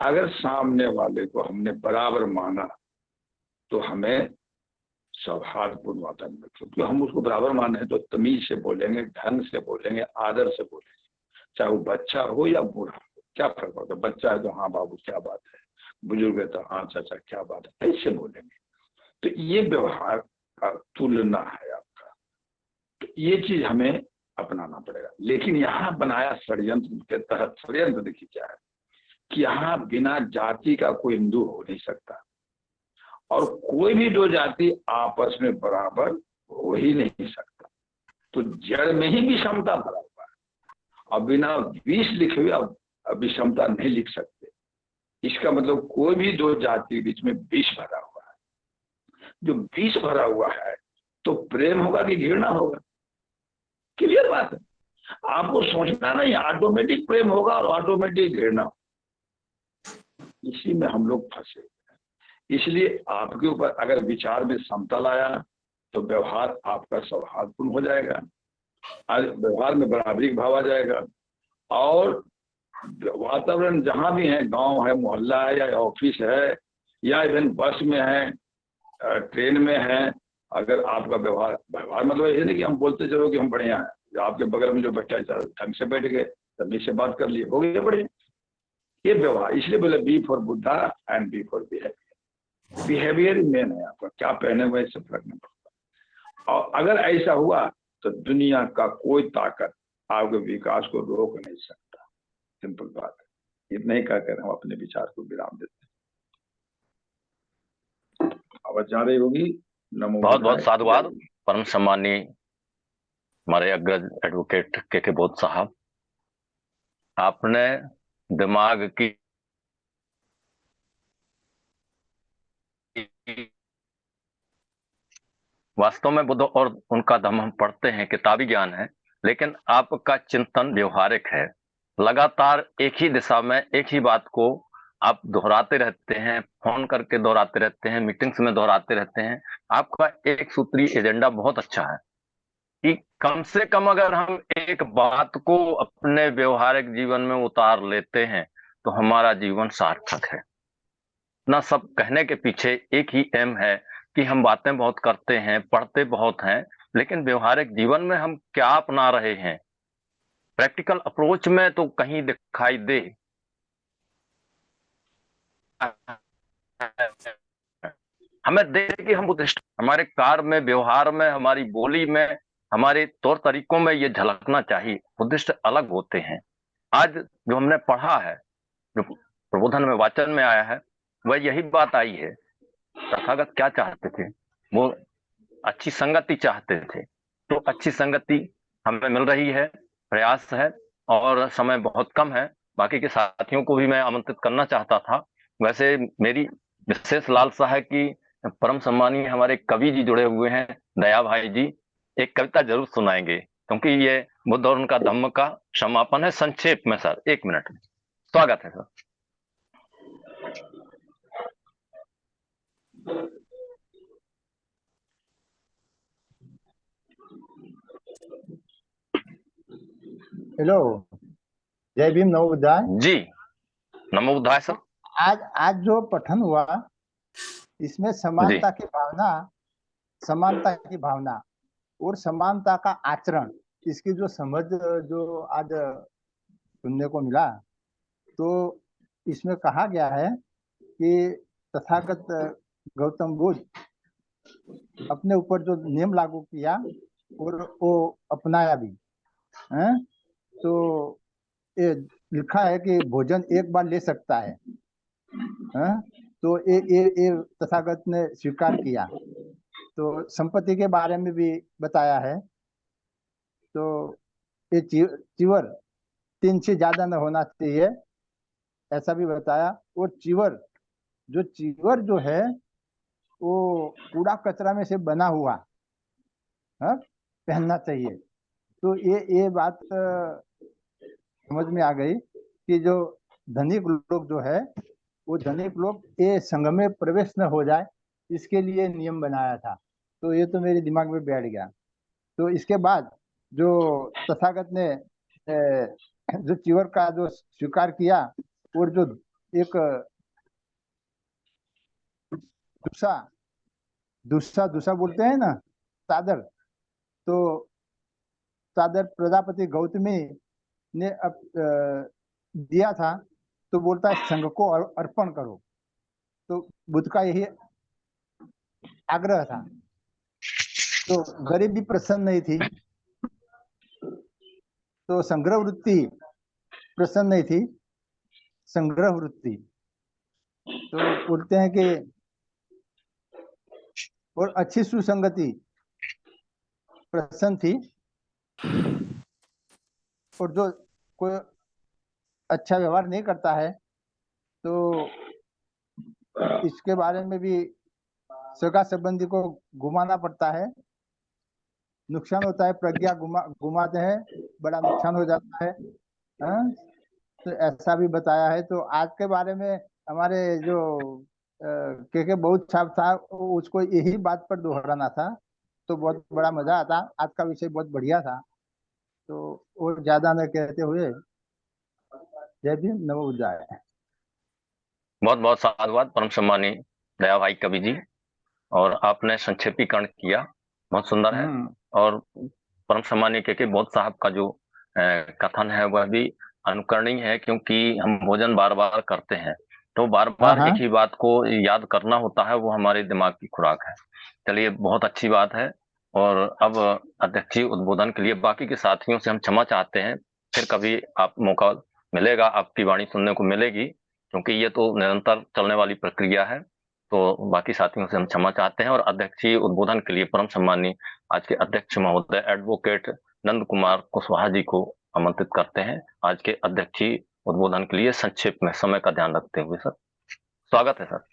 अगर सामने वाले को हमने बराबर माना तो हमें सौहार्दपूर्ण वातावरण में, क्योंकि हम उसको बराबर माने तो तमीज से बोलेंगे, ढंग से बोलेंगे, आदर से बोलेंगे। चाहे वो बच्चा हो या बूढ़ा हो, क्या फर्क पड़ता है? बच्चा है तो हाँ बाबू क्या बात है, बुजुर्ग है तो हाँ चाचा क्या बात है, ऐसे बोलेंगे। तो ये व्यवहार का तुलना है आपका, तो ये चीज हमें अपनाना पड़ेगा। लेकिन यहाँ बनाया षड्यंत्र के तहत, षड्यंत्र देखिए क्या है कि यहाँ बिना जाति का कोई हिंदू हो नहीं सकता, और कोई भी 2 जाति आपस में बराबर हो ही नहीं सकता। तो जड़ में ही विषमता भरा हुआ है, और बिना विष लिखे हुए आप विषमता नहीं लिख सकते। इसका मतलब कोई भी 2 जाति के बीच में विष भरा हुआ है। जो विष भरा हुआ है तो प्रेम होगा कि घृणा होगा? क्लियर बात है। आपको सोचना नहीं, ऑटोमेटिक प्रेम होगा और ऑटोमेटिक घृणा। इसी में हम लोग फंसे। इसलिए आपके ऊपर अगर विचार में समता लाया तो व्यवहार आपका सौहार्दपूर्ण हो जाएगा, व्यवहार में बराबरी का भाव आ जाएगा, और वातावरण जहां भी है, गांव है, मोहल्ला है, या ऑफिस है, या इवन बस में है, ट्रेन में है, अगर आपका व्यवहार मतलब ये नहीं कि हम बोलते चलो कि हम बढ़िया हैं, आपके बगल में जो बैठा है ढंग से बैठ गए, तभी से बात कर लिए, हो गए बढ़िया। ये व्यवहार, इसलिए बोले B for Buddha and B for behaviour. Behaviour main है आपका, क्या पहने हुए इससे फर्क नहीं पड़ता। और अगर ऐसा हुआ तो दुनिया का कोई ताकत आपके विकास को रोक नहीं सकता। सिंपल बात है। इतना ही कहकर हम अपने विचार को विराम देते हैं। आवाज जा रही होगी। नमो बहुत बहुत बुद्धाय। साधुवाद परम सम्मानीय हमारे अग्रज एडवोकेट के बोध साहब, आपने दिमाग की वास्तव में बुद्ध और उनका धम्म हम पढ़ते हैं, किताबी ज्ञान है, लेकिन आपका चिंतन व्यवहारिक है। लगातार एक ही दिशा में एक ही बात को आप दोहराते रहते हैं, फोन करके दोहराते रहते हैं, मीटिंग्स में दोहराते रहते हैं। आपका एक सूत्रीय एजेंडा बहुत अच्छा है कि कम से कम अगर हम एक बात को अपने व्यवहारिक जीवन में उतार लेते हैं तो हमारा जीवन सार्थक है। ना सब कहने के पीछे एक ही एम है कि हम बातें बहुत करते हैं, पढ़ते बहुत हैं, लेकिन व्यवहारिक जीवन में हम क्या अपना रहे हैं? प्रैक्टिकल अप्रोच में तो कहीं दिखाई दे। हमें दे कि हम बुद्धिस्ट, हमारे कार्य में, व्यवहार में, हमारी बोली में, हमारे तौर तरीकों में ये झलकना चाहिए। बुद्धिस्ट अलग होते हैं। आज जो हमने पढ़ा है, जो प्रबोधन में, वाचन में आया है, वह यही बात आई है। तथागत क्या चाहते थे? वो अच्छी संगति चाहते थे। तो अच्छी संगति हमें मिल रही है, प्रयास है, और समय बहुत कम है। बाकी के साथियों को भी मैं आमंत्रित करना चाहता था। वैसे मेरी विशेष लालसा है कि परम सम्मानीय हमारे कवि जी जुड़े हुए हैं, दया भाई जी, एक कविता जरूर सुनाएंगे, क्योंकि ये बुद्ध और उनका धम्म का समापन है। संक्षेप में सर, 1 मिनट में स्वागत है सर। हेलो, जय भीम, नमो बुद्धाय जी। नमो बुद्धाय सर। आज जो पठन हुआ इसमें समानता की भावना और समानता का आचरण, इसकी जो समझ जो आज सुनने को मिला, तो इसमें कहा गया है कि तथागत गौतम बुद्ध अपने ऊपर जो नियम लागू किया और वो अपनाया भी है। तो ये लिखा है कि भोजन एक बार ले सकता है, तो ये तथागत ने स्वीकार किया। तो संपत्ति के बारे में भी बताया है। तो ये चीवर 3 से ज्यादा न होना चाहिए, ऐसा भी बताया। और चीवर जो है वो कूड़ा कचरा में से बना हुआ पहनना चाहिए। तो ये बात समझ में आ गई कि जो धनिक लोग जो है वो धनिक लोग ये संघ में प्रवेश न हो जाए, इसके लिए नियम बनाया था। तो ये तो मेरे दिमाग में बैठ गया। तो इसके बाद जो तथागत ने जो चीवर का जो स्वीकार किया, और जो एक दूसरा दूसरा दूसरा बोलते हैं ना, सादर, तो सादर प्रजापति गौतमी ने दिया था। तो बोलता है संघ को अर्पण करो। तो बुद्ध का यही आग्रह था। तो गरीबी प्रसन्न नहीं थी, तो संग्रह वृत्ति प्रसन्न नहीं थी, संग्रह वृत्ति। तो बोलते हैं कि और अच्छी सुसंगति प्रसन्न थी, और जो कोई अच्छा व्यवहार नहीं करता है तो इसके बारे में भी सगा संबंधी को घुमाना पड़ता है, नुकसान होता है, प्रज्ञा घुमाते हैं, बड़ा नुकसान हो जाता है। तो ऐसा भी बताया है। तो आज के बारे में हमारे जो के बहुत साहब था, उसको यही बात पर दोहराना था। तो बहुत बड़ा मजा आता। आज का विषय बहुत बढ़िया था। तो और ज्यादा न कहते हुए जय भीम, नमो बुद्धाय। बहुत बहुत साधुवाद परम सम्मानी दया भाई कवि जी, और आपने संक्षेपीकरण किया, बहुत सुंदर है। और परम सम्मानी के बहुत साहब का जो कथन है वह भी अनुकरणीय है, क्योंकि हम भोजन बार बार करते हैं तो बार बार एक ही बात को याद करना होता है, वो हमारे दिमाग की खुराक है। चलिए, बहुत अच्छी बात है। और अब अध्यक्षीय उद्बोधन के लिए बाकी के साथियों से हम क्षमा चाहते हैं। फिर कभी आप मौका मिलेगा, आपकी वाणी सुनने को मिलेगी, क्योंकि ये तो निरंतर चलने वाली प्रक्रिया है। तो बाकी साथियों से हम क्षमा चाहते हैं और अध्यक्षीय उद्बोधन के लिए परम सम्मानी आज के अध्यक्ष महोदय एडवोकेट नंद कुमार कुशवाहा जी को आमंत्रित करते हैं आज के अध्यक्षीय उद्बोधन के लिए। संक्षेप में समय का ध्यान रखते हुए सर, स्वागत है सर।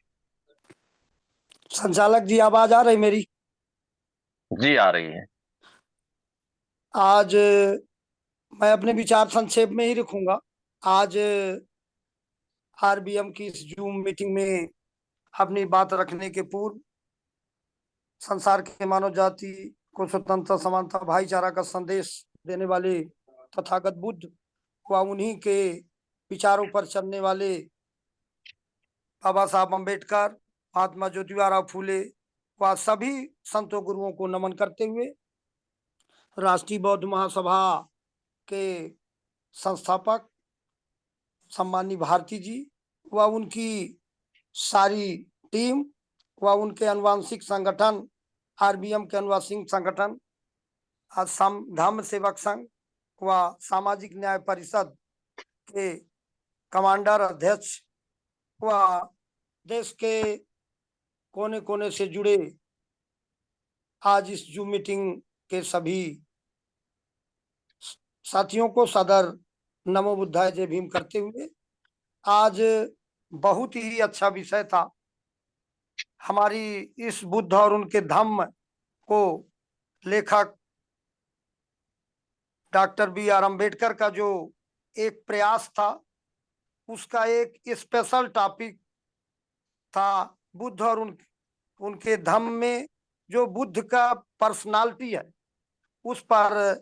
संचालक जी, आवाज आ रही मेरी? जी आ रही है। आज मैं अपने विचार संक्षेप में ही रखूंगा। आज आरबीएम की इस जूम मीटिंग में अपनी बात रखने के पूर्व संसार के मानव जाति को स्वतंत्रता, समानता, भाईचारा का संदेश देने वाले तथागत बुद्ध व उन्हीं के विचारों पर चलने वाले बाबा साहब अम्बेडकर, महात्मा ज्योतिबा फूले व सभी संतों गुरुओं को नमन करते हुए राष्ट्रीय बौद्ध महासभा के संस्थापक सम्मानी भारती जी व उनकी सारी टीम व उनके अनुवांशिक संगठन आरबीएम के अनुवांशिक संगठन धम्म सेवक संघ व सामाजिक न्याय परिषद के कमांडर अध्यक्ष व देश के कोने कोने से जुड़े आज इस जूम मीटिंग के सभी साथियों को सदर नमो बुद्धाय जय भीम करते हुए, आज बहुत ही अच्छा विषय था। हमारी इस बुद्ध और उनके धम्म को लेखक डॉक्टर बी.आर. अम्बेडकर का जो एक प्रयास था, उसका एक स्पेशल टॉपिक था बुद्ध और उनके धम्म में जो बुद्ध का पर्सनालिटी है उस पर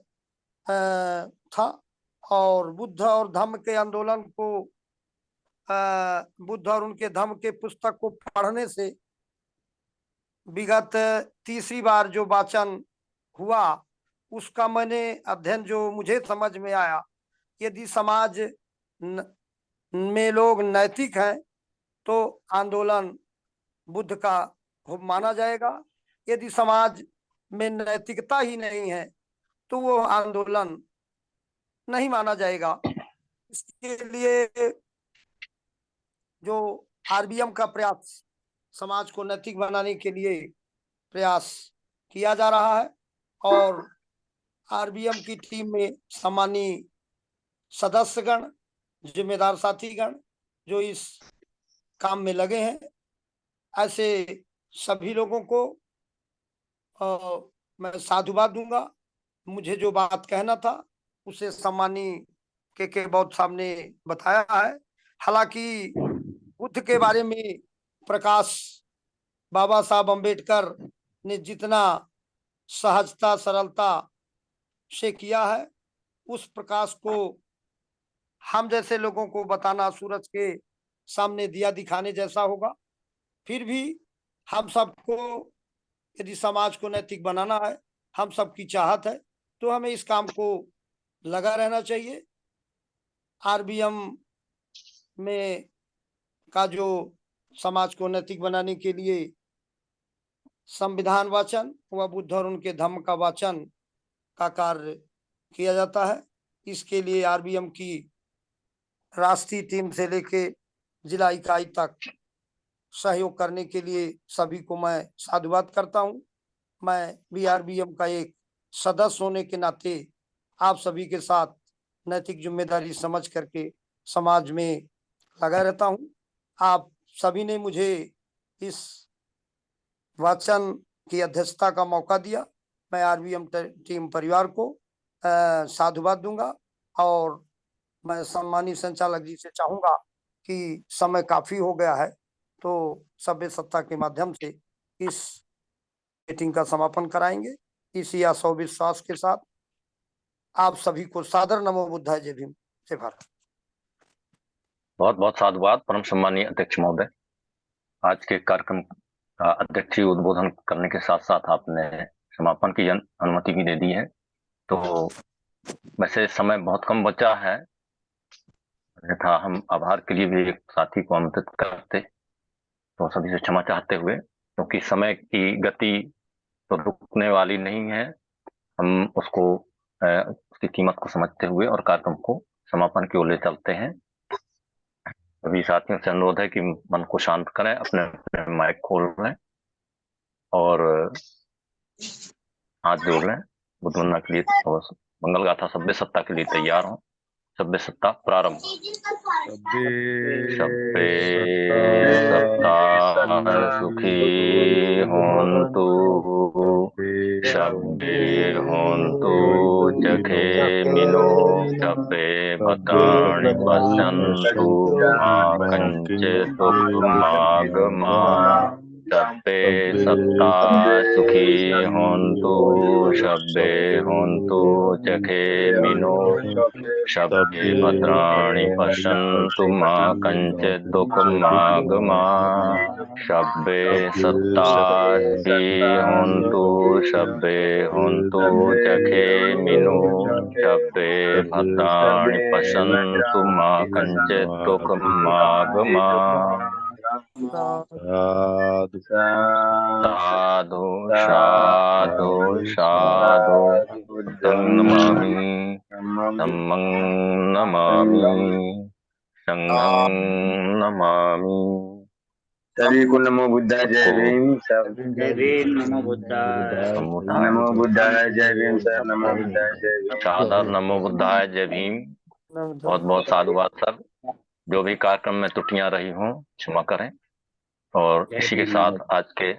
था। और बुद्ध और धम्म के आंदोलन को, बुद्ध और उनके धम्म के पुस्तक को पढ़ने से विगत तीसरी बार जो वाचन हुआ उसका मैंने अध्ययन जो मुझे समझ में आया, यदि समाज में लोग नैतिक हैं तो आंदोलन बुद्ध का माना जाएगा। यदि समाज में नैतिकता ही नहीं है तो वो आंदोलन नहीं माना जाएगा। इसके लिए जो आरबीएम का प्रयास समाज को नैतिक बनाने के लिए प्रयास किया जा रहा है। और आरबीएम की टीम में सम्मानीय सदस्यगण, जिम्मेदार साथीगण जो इस काम में लगे हैं, ऐसे सभी लोगों को मैं साधुवाद दूंगा। मुझे जो बात कहना था उसे सम्मानीय के बहुत सामने बताया है। हालांकि बुद्ध के बारे में प्रकाश बाबा साहब अम्बेडकर ने जितना सहजता सरलता से किया है, उस प्रकाश को हम जैसे लोगों को बताना सूरज के सामने दिया दिखाने जैसा होगा। फिर भी हम सबको यदि समाज को नैतिक बनाना है, हम सबकी चाहत है, तो हमें इस काम को लगा रहना चाहिए। आरबीएम में का जो समाज को नैतिक बनाने के लिए संविधान वाचन व बुद्ध और उनके धम्म का वाचन का कार्य किया जाता है, इसके लिए आरबीएम की राष्ट्रीय टीम से लेके जिला इकाई तक सहयोग करने के लिए सभी को मैं साधुवाद करता हूं। मैं भी आरबीएम का एक सदस्य होने के नाते आप सभी के साथ नैतिक जिम्मेदारी समझ करके समाज में लगा रहता हूं। आप सभी ने मुझे इस वाचन की अध्यक्षता का मौका दिया। मैं आरबीएम टीम परिवार को साधुवाद दूंगा और मैं सम्मानित संचालक जी से चाहूंगा कि समय काफी हो गया है, तो सभ्य सत्ता के माध्यम से इस मीटिंग का समापन कराएंगे। इसी आशा विश्वास के साथ आप सभी को सादर नमो बुद्धाय, जय भीम, जय भारत। बहुत बहुत साधुवाद परम सम्मानीय अध्यक्ष महोदय। आज के कार्यक्रम का अध्यक्षीय उद्बोधन करने के साथ साथ आपने समापन की अनुमति भी दे दी है। तो वैसे समय बहुत कम बचा है, अन्यथा हम आभार के लिए भी एक साथी को आमंत्रित करते, तो सभी से क्षमा चाहते हुए, क्योंकि समय की गति तो रुकने वाली नहीं है, हम उसको उसकी कीमत को समझते हुए और कार्यक्रम को समापन की ओर ले चलते हैं। सभी साथियों से अनुरोध है कि मन को शांत करें, अपने अपने माइक खोल लें और हाथ जोड़ लें। बुद्ध वंदना के लिए मंगल गाथा सभ्य सत्ता के लिए तैयार हो। सभ्य सत्ता प्रारंभ। सभ्य सत्ता सुखी होन्तु, सभ्य होन्तु जखे मिनो, सभ्य भद्राणि पश्यन्तु मा कञ्चित् दुःखमागमा। सभ्य सत्ता सुखी होन्तु, सभ्य होन्तु जखे मिनो, सभ्य भद्राणि पश्यन्तु मा कञ्चित् दुःखमागमा। सभ्य सत्ता सुखी होन्तु, सभ्य होन्तु जखे मिनो, सभ्य भद्राणि पश्यन्तु मा कञ्चित् दुःखमागमा। साधु साधु साधु साधु। बुद्धं नमामि, धम्मं नमामि, संघं नमामि। सभी को नमो बुद्धाय, जय भीम। सब जय भीम, नमो बुद्धाय। नमो बुद्धाय, जय भीम सर। नमो बुद्धाय, जय भीम। सादर नमो बुद्धाय, जय भीम। बहुत बहुत साधुवाद सर। जो भी कार्यक्रम में त्रुटियां रही हों क्षमा करें। और इसी के साथ आज के